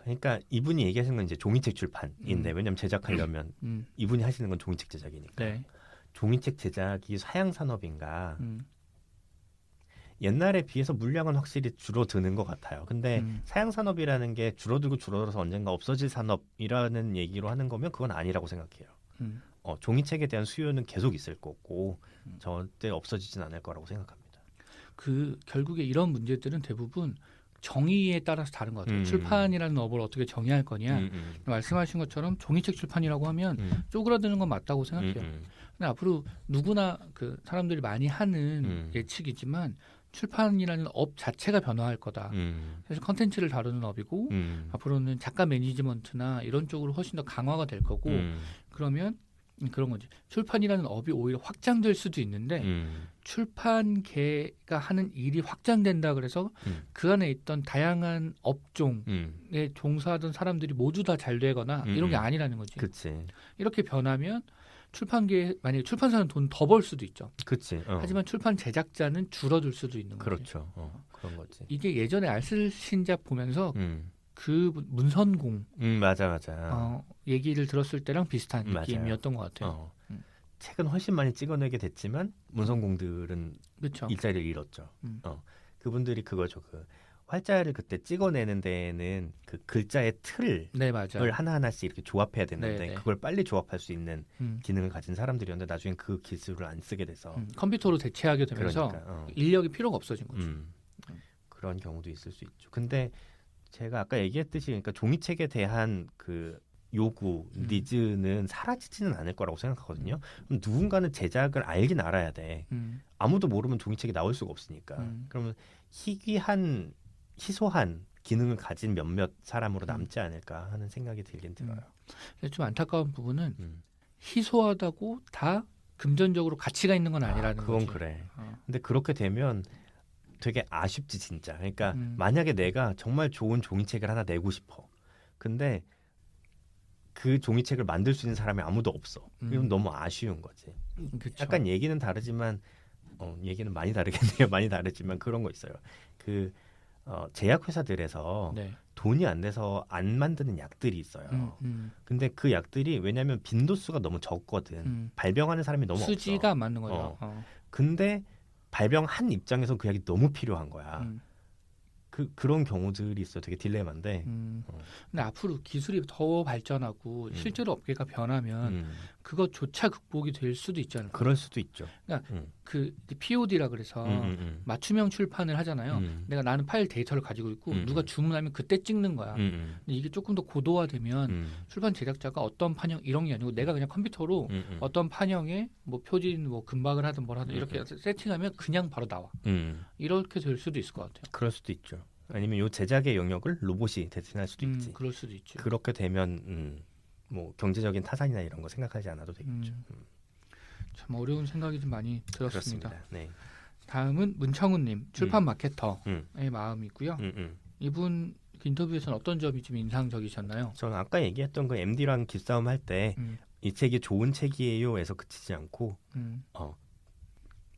그러니까 이분이 얘기하시는 건 이제 종이책 출판인데 왜냐면 제작하려면 이분이 하시는 건 종이책 제작이니까. 네. 종이책 제작이 사양 산업인가? 옛날에 비해서 물량은 확실히 줄어드는 것 같아요. 근데 사양 산업이라는 게 줄어들어서 언젠가 없어질 산업이라는 얘기로 하는 거면 그건 아니라고 생각해요. 종이책에 대한 수요는 계속 있을 거고 절대 없어지진 않을 거라고 생각합니다. 결국에 이런 문제들은 대부분 정의에 따라서 다른 것 같아요. 출판이라는 업을 어떻게 정의할 거냐. 말씀하신 것처럼 종이책 출판이라고 하면 쪼그라드는 건 맞다고 생각해요. 근데 앞으로 누구나 사람들이 많이 하는 예측이지만 출판이라는 업 자체가 변화할 거다. 사실 컨텐츠를 다루는 업이고 앞으로는 작가 매니지먼트나 이런 쪽으로 훨씬 더 강화가 될 거고 그러면 그런 거지. 출판이라는 업이 오히려 확장될 수도 있는데 출판계가 하는 일이 확장된다 그래서 그 안에 있던 다양한 업종에 종사하던 사람들이 모두 다 잘 되거나 이런 게 아니라는 거지. 그치. 이렇게 변하면 출판계 만약에 출판사는 돈 더 벌 수도 있죠. 그치. 하지만 출판 제작자는 줄어들 수도 있는 거죠. 그렇죠. 그런 거지. 이게 예전에 알쓸신잡 보면서 그 문선공 맞아. 얘기를 들었을 때랑 비슷한 느낌이었던 것 같아요. 책은 훨씬 많이 찍어내게 됐지만 문선공들은 그쵸. 일자리를 잃었죠. 그분들이 그거죠. 활자를 그때 찍어내는 데에는 그 글자의 틀을 하나하나씩 이렇게 조합해야 되는데 그걸 빨리 조합할 수 있는 기능을 가진 사람들이었는데 나중에 그 기술을 안 쓰게 돼서 컴퓨터로 대체하게 되면서 인력이 필요가 없어진 거죠. 그런 경우도 있을 수 있죠. 근데 제가 아까 얘기했듯이 그러니까 종이책에 대한 그 요구, 니즈는 사라지지는 않을 거라고 생각하거든요. 그럼 누군가는 제작을 알긴 알아야 돼. 아무도 모르면 종이책이 나올 수가 없으니까. 그러면 희소한 기능을 가진 몇몇 사람으로 남지 않을까 하는 생각이 들긴 들어요. 좀 안타까운 부분은 희소하다고 다 금전적으로 가치가 있는 건 아니라는 거지. 그건 그래. 근데 그렇게 되면 되게 아쉽지 진짜. 그러니까 만약에 내가 정말 좋은 종이책을 하나 내고 싶어. 근데 그 종이책을 만들 수 있는 사람이 아무도 없어. 그럼 너무 아쉬운 거지. 그쵸. 약간 얘기는 다르지만 얘기는 많이 다르겠네요. 많이 다르지만 그런 거 있어요. 제약회사들에서 돈이 안 돼서 안 만드는 약들이 있어요. 근데 그 약들이 왜냐하면 빈도수가 너무 적거든. 발병하는 사람이 너무 수지가 없어. 안 맞는 거죠. 근데 발병한 입장에서 그 약이 너무 필요한 거야. 그런 경우들이 있어요. 되게 딜레마인데. 근데 앞으로 기술이 더 발전하고 실제로 업계가 변하면 그것조차 극복이 될 수도 있지 않을까? 그럴 수도 있죠. 그러니까 POD라 그래서 맞춤형 출판을 하잖아요. 나는 파일 데이터를 가지고 있고 누가 주문하면 그때 찍는 거야. 근데 이게 조금 더 고도화되면 출판 제작자가 어떤 판형 이런 게 아니고 내가 그냥 컴퓨터로 어떤 판형에 뭐 표진 뭐 금박을 하든 뭘 하든 이렇게 세팅하면 그냥 바로 나와. 이렇게 될 수도 있을 것 같아요. 그럴 수도 있죠. 아니면 요 제작의 영역을 로봇이 대신할 수도 있지. 그럴 수도 있죠. 그렇게 되면 뭐 경제적인 타산이나 이런 거 생각하지 않아도 되겠죠. 참 어려운 생각이 좀 많이 들었습니다. 그렇습니다. 네. 다음은 문창훈님 출판 마케터의 마음이고요. 이분 인터뷰에서는 어떤 점이 좀 인상적이셨나요? 저는 아까 얘기했던 그 MD랑 기싸움 할 때 이 책이 좋은 책이에요에서 그치지 않고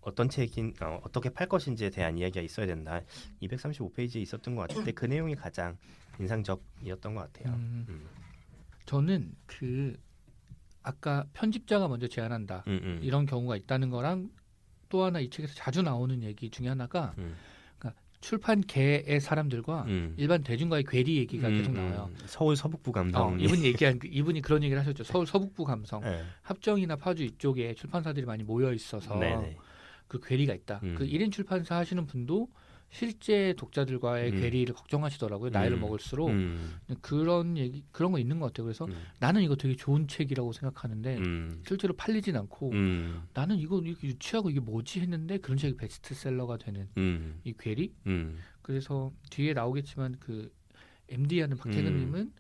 어떤 책인 어떻게 팔 것인지에 대한 이야기가 있어야 된다. 235페이지에 있었던 것 같은데 그 내용이 가장 인상적이었던 것 같아요. 저는 아까 편집자가 먼저 제안한다 이런 경우가 있다는 거랑 또 하나 이 책에서 자주 나오는 얘기 중에 하나가 그러니까 출판계의 사람들과 일반 대중과의 괴리 얘기가 계속 나와요. 서울 서북부 감성. 이분이 그런 얘기를 하셨죠. 서울 서북부 감성. 네. 합정이나 파주 이쪽에 출판사들이 많이 모여 있어서 그 괴리가 있다. 그 1인 출판사 하시는 분도 실제 독자들과의 괴리를 걱정하시더라고요. 나이를 먹을수록 그런 거 있는 것 같아요. 그래서 나는 이거 되게 좋은 책이라고 생각하는데 실제로 팔리진 않고 나는 이거 유치하고 이게 뭐지 했는데 그런 책이 베스트셀러가 되는 이 괴리. 그래서 뒤에 나오겠지만 그 MD하는 박태근님은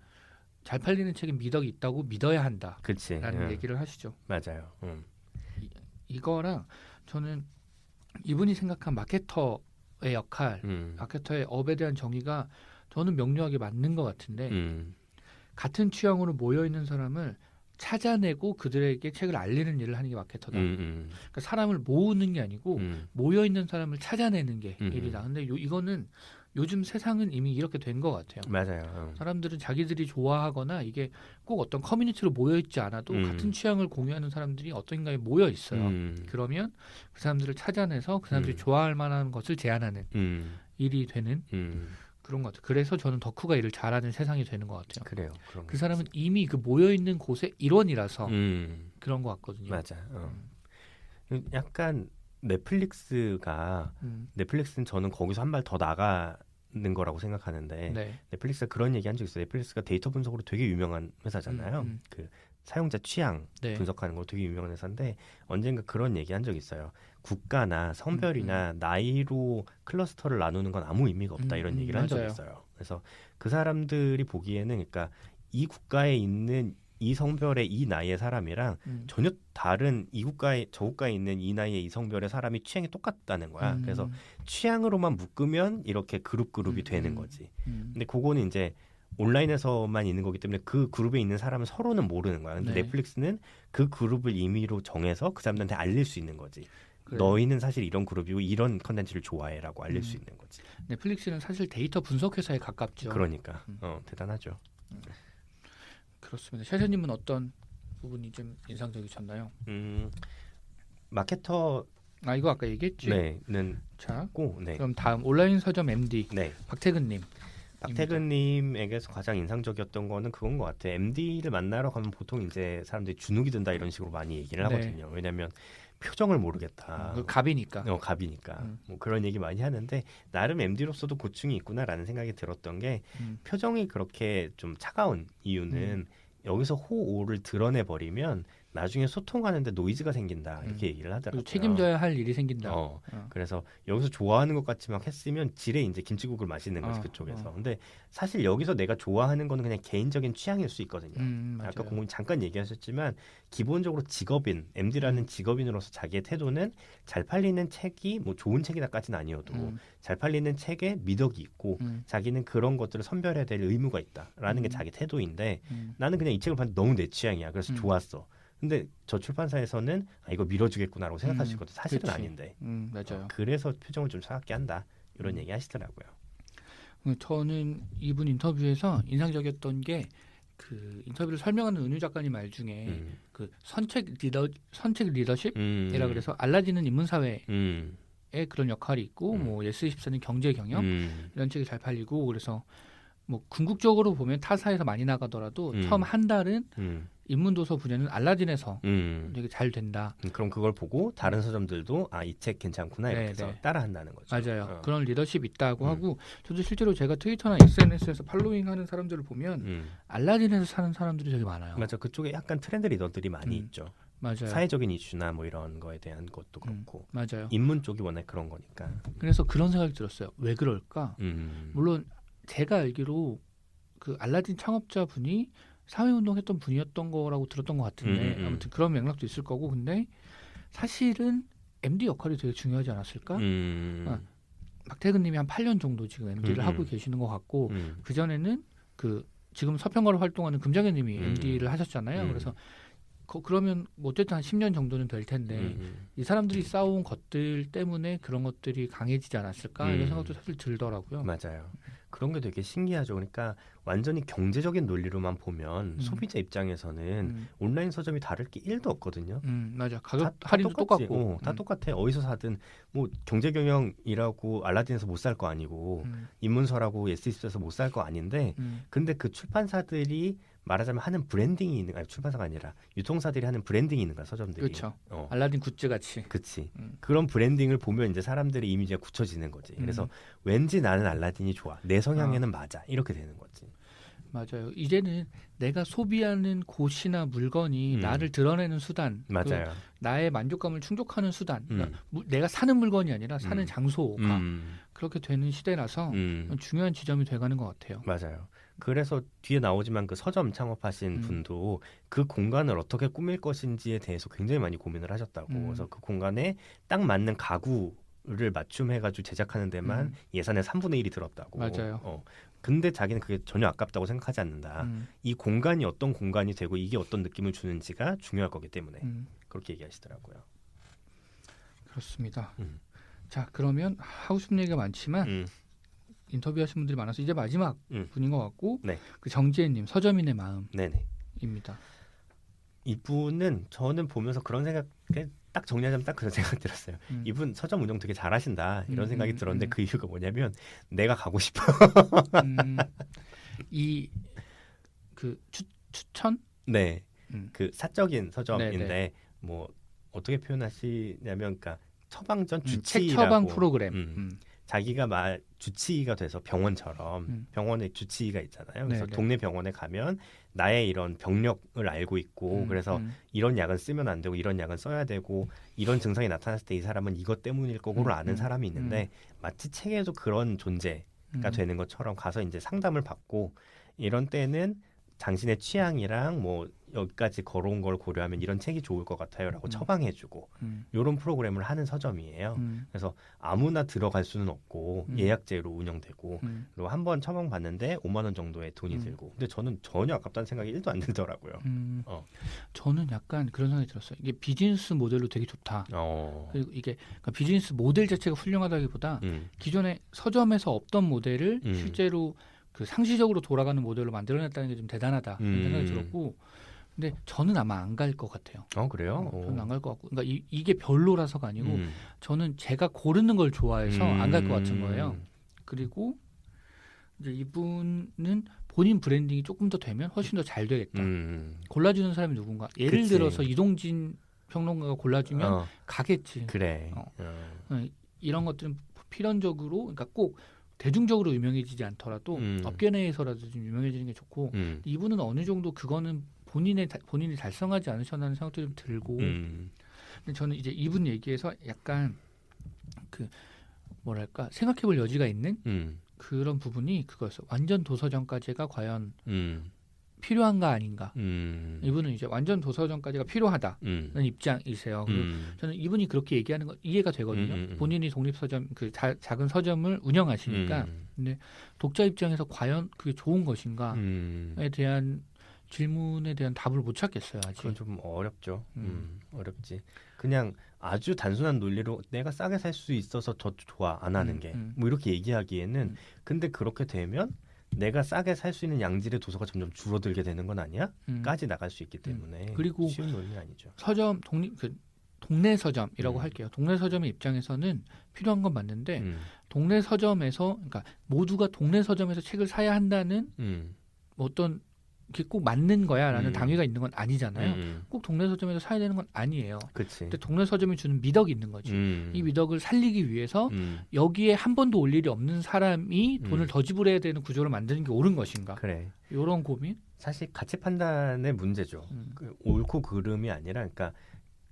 잘 팔리는 책엔 미덕이 있다고 믿어야 한다라는 얘기를 하시죠. 맞아요. 이거랑 저는 이분이 생각한 마케터의 역할, 마케터의 업에 대한 정의가 저는 명료하게 맞는 것 같은데 같은 취향으로 모여 있는 사람을 찾아내고 그들에게 책을 알리는 일을 하는 게 마케터다. 그러니까 사람을 모으는 게 아니고 모여 있는 사람을 찾아내는 게 일이다. 근데 이거는 요즘 세상은 이미 이렇게 된 것 같아요. 맞아요. 사람들은 자기들이 좋아하거나 이게 꼭 어떤 커뮤니티로 모여 있지 않아도 같은 취향을 공유하는 사람들이 어떤가에 모여 있어요. 그러면 그 사람들을 찾아내서 그 사람들이 좋아할 만한 것을 제안하는 일이 되는 그런 것 같아요. 그래서 저는 덕후가 일을 잘하는 세상이 되는 것 같아요. 그래요. 그 사람은 이미 그 모여 있는 곳의 일원이라서 그런 것 같거든요. 맞아. 약간 넷플릭스는 저는 거기서 한 발 더 나가는 거라고 생각하는데 네. 넷플릭스가 그런 얘기 한 적 있어요. 넷플릭스가 데이터 분석으로 되게 유명한 회사잖아요. 그 사용자 취향 네. 분석하는 거 되게 유명한 회사인데 언젠가 그런 얘기 한 적 있어요. 국가나 성별이나 나이로 클러스터를 나누는 건 아무 의미가 없다 이런 얘기를 한 적이 있어요. 그래서 그 사람들이 보기에는 그러니까 이 국가에 있는 이 성별의 이 나이의 사람이랑 전혀 다른 이 국가에 저 국가에 있는 이 나이의 이 성별의 사람이 취향이 똑같다는 거야. 그래서 취향으로만 묶으면 이렇게 그룹이 되는 거지. 근데 그거는 이제 온라인에서만 있는 거기 때문에 그 그룹에 있는 사람은 서로는 모르는 거야. 근데 네. 넷플릭스는 그 그룹을 임의로 정해서 그 사람들한테 알릴 수 있는 거지. 그래. 너희는 사실 이런 그룹이고 이런 컨텐츠를 좋아해라고 알릴 수 있는 거지. 넷플릭스는 사실 데이터 분석 회사에 가깝죠. 그러니까 대단하죠. 그렇습니다. 샤샤님은 어떤 부분이 좀 인상적이셨나요? 마케터 이거 아까 얘기했지. 네는 자, 네. 그럼 다음 온라인 서점 MD 네. 박태근님. 박태근님에게서 가장 인상적이었던 거는 그건 것 같아요. MD를 만나러 가면 보통 이제 사람들이 주눅이 든다 이런 식으로 많이 얘기를 하거든요. 왜냐하면 표정을 모르겠다. 갑이니까. 갑이니까. 뭐 그런 얘기 많이 하는데 나름 MD로서도 고충이 있구나라는 생각이 들었던 게 표정이 그렇게 좀 차가운 이유는 여기서 호오를 드러내 버리면 나중에 소통하는데 노이즈가 생긴다 이렇게 얘기를 하더라고요. 책임져야 할 일이 생긴다. 그래서 여기서 좋아하는 것 같이 막 했으면 지레 이제 김치국을 마시는 거지 그쪽에서. 근데 사실 여기서 내가 좋아하는 거는 그냥 개인적인 취향일 수 있거든요. 아까 공무님 잠깐 얘기하셨지만 기본적으로 직업인 MD라는 직업인으로서 자기의 태도는 잘 팔리는 책이 뭐 좋은 책이다까지는 아니어도 잘 팔리는 책에 미덕이 있고 자기는 그런 것들을 선별해야 될 의무가 있다라는 게 자기 태도인데 나는 그냥 이 책을 봤는데 너무 내 취향이야. 그래서 좋았어. 근데 저 출판사에서는 이거 밀어주겠구나라고 생각하시거든요. 사실은 그치. 아닌데. 맞아요. 그래서 표정을 좀 차갑게 한다. 이런 얘기 하시더라고요. 저는 이분 인터뷰에서 인상적이었던 게 그 인터뷰를 설명하는 은유 작가님 말 중에 그 선책 리더십이라 그래서 알라딘은 인문사회의 그런 역할이 있고 뭐 예스24는 경제 경영 이런 책이 잘 팔리고 그래서 뭐 궁극적으로 보면 타사에서 많이 나가더라도 처음 한 달은 인문도서 분야는 알라딘에서 되게 잘 된다. 그럼 그걸 보고 다른 서점들도 이 책 괜찮구나 이렇게 해서 따라한다는 거죠. 맞아요. 그런 리더십이 있다고 하고 저도 실제로 제가 트위터나 SNS에서 팔로잉하는 사람들을 보면 알라딘에서 사는 사람들이 되게 많아요. 맞아. 그쪽에 약간 트렌드 리더들이 많이 있죠. 맞아요. 사회적인 이슈나 뭐 이런 거에 대한 것도 그렇고. 맞아요. 인문 쪽이 워낙 그런 거니까. 그래서 그런 생각이 들었어요. 왜 그럴까? 물론 제가 알기로 그 알라딘 창업자 분이 사회운동했던 분이었던 거라고 들었던 것 같은데 아무튼 그런 맥락도 있을 거고 근데 사실은 MD 역할이 되게 중요하지 않았을까? 박태근 님이 한 8년 정도 지금 MD를 하고 계시는 것 같고 그전에는 그 지금 서평가로 활동하는 금정현 님이 MD를 하셨잖아요. 그래서 그러면 뭐 어쨌든 한 10년 정도는 될 텐데 이 사람들이 쌓아온 것들 때문에 그런 것들이 강해지지 않았을까 이런 생각도 사실 들더라고요. 맞아요. 그런 게 되게 신기하죠. 그러니까 완전히 경제적인 논리로만 보면 소비자 입장에서는 온라인 서점이 다를 게 1도 없거든요. 맞아. 가격 할인도 똑같고. 다 똑같아. 어디서 사든 뭐 경제 경영이라고 알라딘에서 못 살 거 아니고 인문서라고 예스24에서 못 살 거 아닌데 근데 그 출판사들이 말하자면 하는 브랜딩이 있는 출판사가 아니라 유통사들이 하는 브랜딩이 있는 거야 서점들이. 그렇죠. 알라딘 굿즈 같이. 그렇지. 그런 브랜딩을 보면 이제 사람들의 이미지가 굳혀지는 거지. 그래서 왠지 나는 알라딘이 좋아. 내 성향에는 맞아. 이렇게 되는 거지. 맞아요. 이제는 내가 소비하는 곳이나 물건이 나를 드러내는 수단, 맞아요. 나의 만족감을 충족하는 수단, 그러니까 내가 사는 물건이 아니라 사는 장소가 그렇게 되는 시대라서 중요한 지점이 돼가는 것 같아요. 맞아요. 그래서 뒤에 나오지만 그 서점 창업하신 분도 그 공간을 어떻게 꾸밀 것인지에 대해서 굉장히 많이 고민을 하셨다고. 그래서 그 공간에 딱 맞는 가구 를 맞춤해가지고 제작하는 데만 예산의 3분의 1이 들었다고. 맞아요. 근데 자기는 그게 전혀 아깝다고 생각하지 않는다. 이 공간이 어떤 공간이 되고 이게 어떤 느낌을 주는지가 중요할 거기 때문에 그렇게 얘기하시더라고요. 그렇습니다. 자, 그러면 하고 싶은 얘기가 많지만 인터뷰하신 분들이 많아서 이제 마지막 분인 것 같고 네. 그 정지혜님 서점인의 마음입니다. 네네. 이분은 저는 보면서 그런 생각 딱 정리하자면 딱 그런 생각 들었어요. 이분 서점 운영 되게 잘하신다 이런 생각이 들었는데 그 이유가 뭐냐면 내가 가고 싶어. 이 그 추천? 네. 그 사적인 서점인데 네네. 뭐 어떻게 표현하시냐면 그러니까 처방전 책 주치의라고 처방 프로그램. 자기가 주치의가 돼서 병원처럼 병원에 주치의가 있잖아요. 그래서 네네. 동네 병원에 가면 나의 이런 병력을 알고 있고 그래서 이런 약은 쓰면 안 되고 이런 약은 써야 되고 이런 증상이 나타났을 때 이 사람은 이것 때문일 거고를 아는 사람이 있는데 마치 책에도 그런 존재가 되는 것처럼 가서 이제 상담을 받고 이런 때는 당신의 취향이랑 뭐 여기까지 걸어온 걸 고려하면 이런 책이 좋을 것 같아요라고 처방해주고 이런 프로그램을 하는 서점이에요. 그래서 아무나 들어갈 수는 없고 예약제로 운영되고 그리고 한번 처방 받는데 5만 원 정도의 돈이 들고 근데 저는 전혀 아깝다는 생각이 1도 안 들더라고요. 저는 약간 그런 생각이 들었어요. 이게 비즈니스 모델로 되게 좋다. 그리고 이게 그러니까 비즈니스 모델 자체가 훌륭하다기보다 기존에 서점에서 없던 모델을 실제로 그 상시적으로 돌아가는 모델로 만들어냈다는 게 좀 대단하다 그런 생각이 들었고, 근데 저는 아마 안 갈 것 같아요. 그래요? 저는 안 갈 것 같고, 그러니까 이게 별로라서가 아니고 저는 제가 고르는 걸 좋아해서 안 갈 것 같은 거예요. 그리고 이제 이분은 본인 브랜딩이 조금 더 되면 훨씬 더 잘 되겠다. 골라주는 사람이 누군가. 예를 그치. 들어서 이동진 평론가가 골라주면 가겠지. 그래. 이런 것들은 필연적으로, 그러니까 꼭 대중적으로 유명해지지 않더라도 업계 내에서라도 좀 유명해지는 게 좋고, 이분은 어느 정도 그거는 본인이 달성하지 않으셨나는 생각도 좀 들고. 근데 저는 이제 이분 얘기에서 약간 그 뭐랄까 생각해볼 여지가 있는 그런 부분이 그거였어. 완전 도서전까지가 과연 필요한가 아닌가. 이분은 이제 완전 도서전까지가 필요하다는 입장이세요. 그리고 저는 이분이 그렇게 얘기하는 거 이해가 되거든요. 본인이 독립서점 그 작은 서점을 운영하시니까. 근데 독자 입장에서 과연 그게 좋은 것인가에 대한 질문에 대한 답을 못 찾겠어요. 아직. 그건 좀 어렵죠. 어렵지. 그냥 아주 단순한 논리로 내가 싸게 살 수 있어서 더 좋아 안 하는 게 뭐 이렇게 얘기하기에는 근데 그렇게 되면 내가 싸게 살 수 있는 양질의 도서가 점점 줄어들게 되는 건 아니야? 까지 나갈 수 있기 때문에 그리고 쉬운 논리 아니죠. 서점 동네 서점이라고 할게요. 동네 서점의 입장에서는 필요한 건 맞는데 동네 서점에서 그러니까 모두가 동네 서점에서 책을 사야 한다는 어떤 그게 꼭 맞는 거야라는 당위가 있는 건 아니잖아요. 꼭 동네 서점에서 사야 되는 건 아니에요. 그치. 근데 동네 서점이 주는 미덕이 있는 거지. 이 미덕을 살리기 위해서 여기에 한 번도 올 일이 없는 사람이 돈을 더 지불해야 되는 구조를 만드는 게 옳은 것인가. 그래. 이런 고민? 사실 가치 판단의 문제죠. 그 옳고 그름이 아니라 그러니까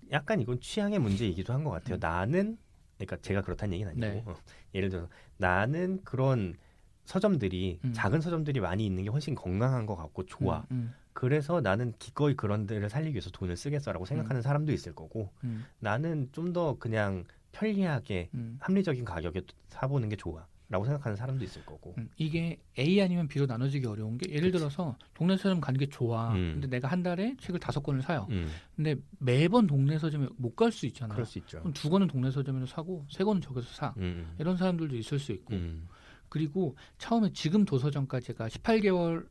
약간 이건 취향의 문제이기도 한 것 같아요. 나는 그러니까 제가 그렇다는 얘기는 아니고 네. 예를 들어서 나는 그런 서점들이 작은 서점들이 많이 있는 게 훨씬 건강한 것 같고 좋아. 그래서 나는 기꺼이 그런 데를 살리기 위해서 돈을 쓰겠어라고 생각하는 사람도 있을 거고 나는 좀 더 그냥 편리하게 합리적인 가격에 사보는 게 좋아 라고 생각하는 사람도 있을 거고 이게 A 아니면 B로 나눠지기 어려운 게 예를 그치. 들어서 동네 서점 가는 게 좋아. 근데 내가 한 달에 책을 5권을 사요. 근데 매번 동네 서점에 못 갈 수 있잖아요. 그럴 수 있죠. 그럼 2권은 동네 서점에서 사고 3권은 저기서 사. 이런 사람들도 있을 수 있고 그리고 처음에 지금 도서점까지가 18개월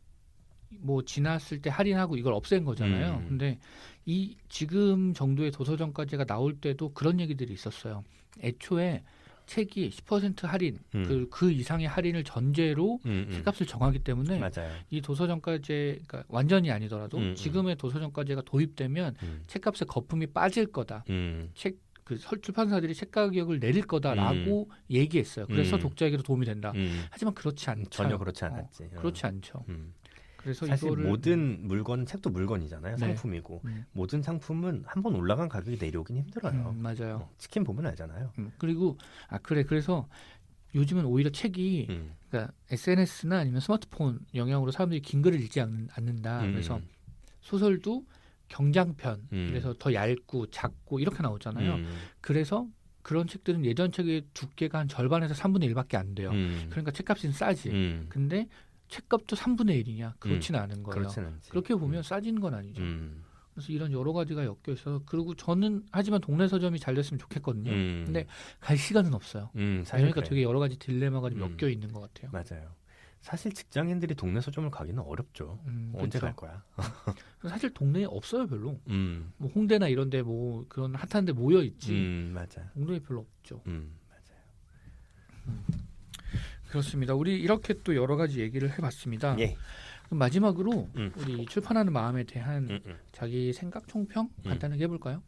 뭐 지났을 때 할인하고 이걸 없앤 거잖아요. 근데 이 지금 정도의 도서점까지가 나올 때도 그런 얘기들이 있었어요. 애초에 책이 10% 할인, 그 이상의 할인을 전제로 책값을 정하기 때문에 맞아요. 이 도서점까지 그러니까 완전히 아니더라도 지금의 도서점까지가 도입되면 책값에 거품이 빠질 거다. 그 출판사들이 책 가격을 내릴 거다라고 얘기했어요. 그래서 독자에게도 도움이 된다. 하지만 그렇지 않죠. 전혀 그렇지 않았지. 그렇지 않죠. 그래서 사실 이거를 모든 물건은 책도 물건이잖아요. 네. 상품이고 모든 상품은 한번 올라간 가격이 내려오긴 힘들어요. 맞아요. 치킨 보면 알잖아요. 그리고 그래서 요즘은 오히려 책이 그러니까 SNS나 아니면 스마트폰 영향으로 사람들이 긴 글을 읽지 않는다. 그래서 소설도 경장편 그래서 더 얇고 작고 이렇게 나오잖아요. 그래서 그런 책들은 예전 책의 두께가 한 절반에서 3분의 1밖에 안 돼요. 그러니까 책값은 싸지. 근데 책값도 3분의 1이냐? 그렇지는 않은 거예요. 그렇진 않지. 그렇게 보면 싸진 건 아니죠. 그래서 이런 여러 가지가 엮여 있어서 그리고 저는 하지만 동네 서점이 잘 됐으면 좋겠거든요. 근데 갈 시간은 없어요. 그러니까 되게 여러 가지 딜레마가 좀 엮여 있는 것 같아요. 맞아요. 사실 직장인들이 동네 서점을 가기는 어렵죠. 언제 갈 거야? 사실 동네에 없어요 별로. 뭐 홍대나 이런데 뭐 그런 핫한데 모여 있지. 맞아. 동네에 별로 없죠. 맞아요. 그렇습니다. 우리 이렇게 또 여러 가지 얘기를 해봤습니다. 예. 그럼 마지막으로 우리 출판하는 마음에 대한 음. 자기 생각 총평 간단하게 해볼까요?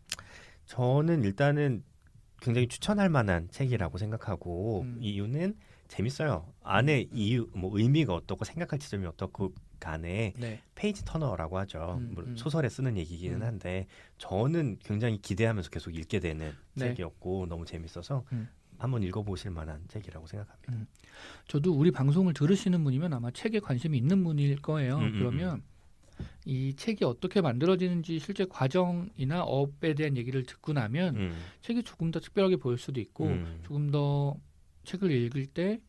저는 일단은 굉장히 추천할 만한 책이라고 생각하고 이유는 재밌어요. 안에 이유, 뭐 의미가 어떻고 생각할 지점이 어떻고 간에 네. 페이지 터너라고 하죠. 소설에 쓰는 얘기기는 한데 저는 굉장히 기대하면서 계속 읽게 되는 네. 책이었고 너무 재밌어서 한번 읽어보실 만한 책이라고 생각합니다. 저도 우리 방송을 들으시는 분이면 아마 책에 관심이 있는 분일 거예요. 그러면 이 책이 어떻게 만들어지는지 실제 과정이나 업에 대한 얘기를 듣고 나면 책이 조금 더 특별하게 보일 수도 있고 조금 더 책을 읽을 때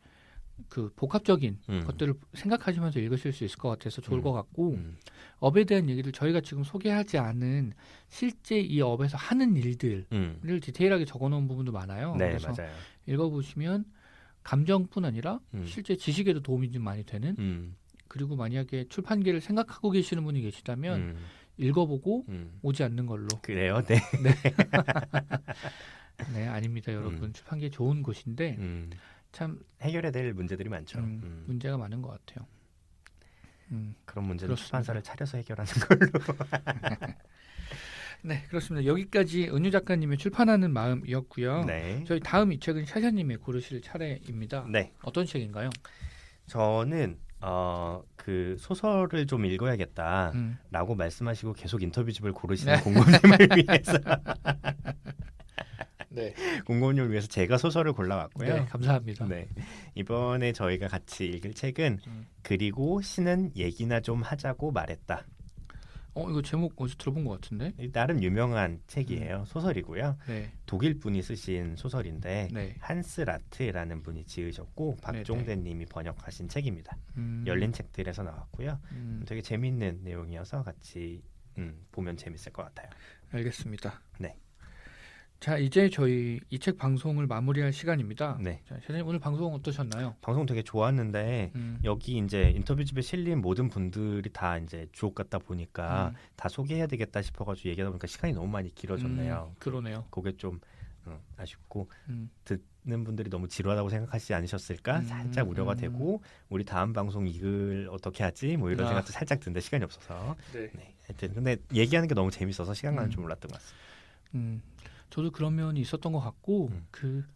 그 복합적인 것들을 생각하시면서 읽으실 수 있을 것 같아서 좋을 것 같고 업에 대한 얘기를 저희가 지금 소개하지 않은 실제 이 업에서 하는 일들을 디테일하게 적어놓은 부분도 많아요. 네, 그래서 맞아요. 읽어보시면 감정뿐 아니라 실제 지식에도 도움이 좀 많이 되는 그리고 만약에 출판계를 생각하고 계시는 분이 계시다면 읽어보고 오지 않는 걸로. 그래요? 네. 네, 아닙니다, 여러분. 출판계 좋은 곳인데 참 해결해야 될 문제들이 많죠. 문제가 많은 것 같아요. 그런 문제는 그렇습니다. 출판사를 차려서 해결하는 걸로. 네, 그렇습니다. 여기까지 은유 작가님의 출판하는 마음이었고요. 네. 저희 다음 이 책은 샤샤님의 고르실 차례입니다. 네. 어떤 책인가요? 저는 그 소설을 좀 읽어야겠다라고 말씀하시고 계속 인터뷰집을 고르시는 공고님을 위해서 네. 공고님을 위해서 제가 소설을 골라왔고요. 네, 감사합니다. 네. 이번에 저희가 같이 읽을 책은 그리고 신은 얘기나 좀 하자고 말했다. 이거 제목 어디서 들어본 것 같은데? 나름 유명한 책이에요. 소설이고요. 네. 독일 분이 쓰신 소설인데 네. 한스 라트라는 분이 지으셨고 박종대님이 번역하신 책입니다. 열린 책들에서 나왔고요. 되게 재밌는 내용이어서 같이 보면 재밌을 것 같아요. 알겠습니다. 네. 자, 이제 저희 이 책 방송을 마무리할 시간입니다. 네. 자, 샤샤님 오늘 방송 어떠셨나요? 방송 되게 좋았는데 여기 이제 인터뷰집에 실린 모든 분들이 다 이제 주옥 같다 보니까 다 소개해야 되겠다 싶어가지고 얘기하다 보니까 시간이 너무 많이 길어졌네요. 그러네요. 그게 좀 아쉽고 듣는 분들이 너무 지루하다고 생각하지 않으셨을까 살짝 우려가 되고 우리 다음 방송 이걸 어떻게 하지 뭐 이런 생각도 살짝 드는데 시간이 없어서 네. 하여튼 근데 얘기하는 게 너무 재밌어서 시간 가는 줄 몰랐던 것 같습니다. 저도 그런 면이 있었던 것 같고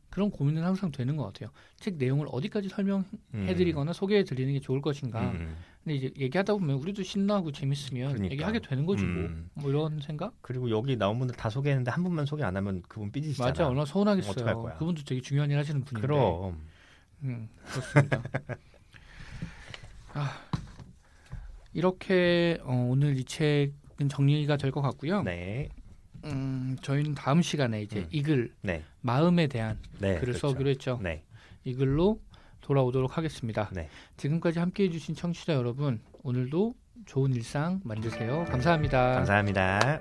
그런 고민은 항상 되는 것 같아요. 책 내용을 어디까지 설명해드리거나 소개해드리는 게 좋을 것인가. 근데 이제 얘기하다 보면 우리도 신나고 재밌으면 그러니까. 얘기하게 되는 거지 뭐 이런 생각? 그리고 여기 나온 분들 다 소개했는데 한 분만 소개 안 하면 그분 삐지시잖아. 맞아, 얼마나 서운하겠어요. 어떡할 거야. 그분도 되게 중요한 일 하시는 분인데. 그럼. 그렇습니다. 이렇게 오늘 이 책은 정리가 될 것 같고요. 네. 저희는 다음 시간에 이제 이 글 네. 마음에 대한 네, 글을 그렇죠. 써기로 했죠. 네. 이 글로 돌아오도록 하겠습니다. 네. 지금까지 함께해 주신 청취자 여러분, 오늘도 좋은 일상 만드세요. 감사합니다. 감사합니다.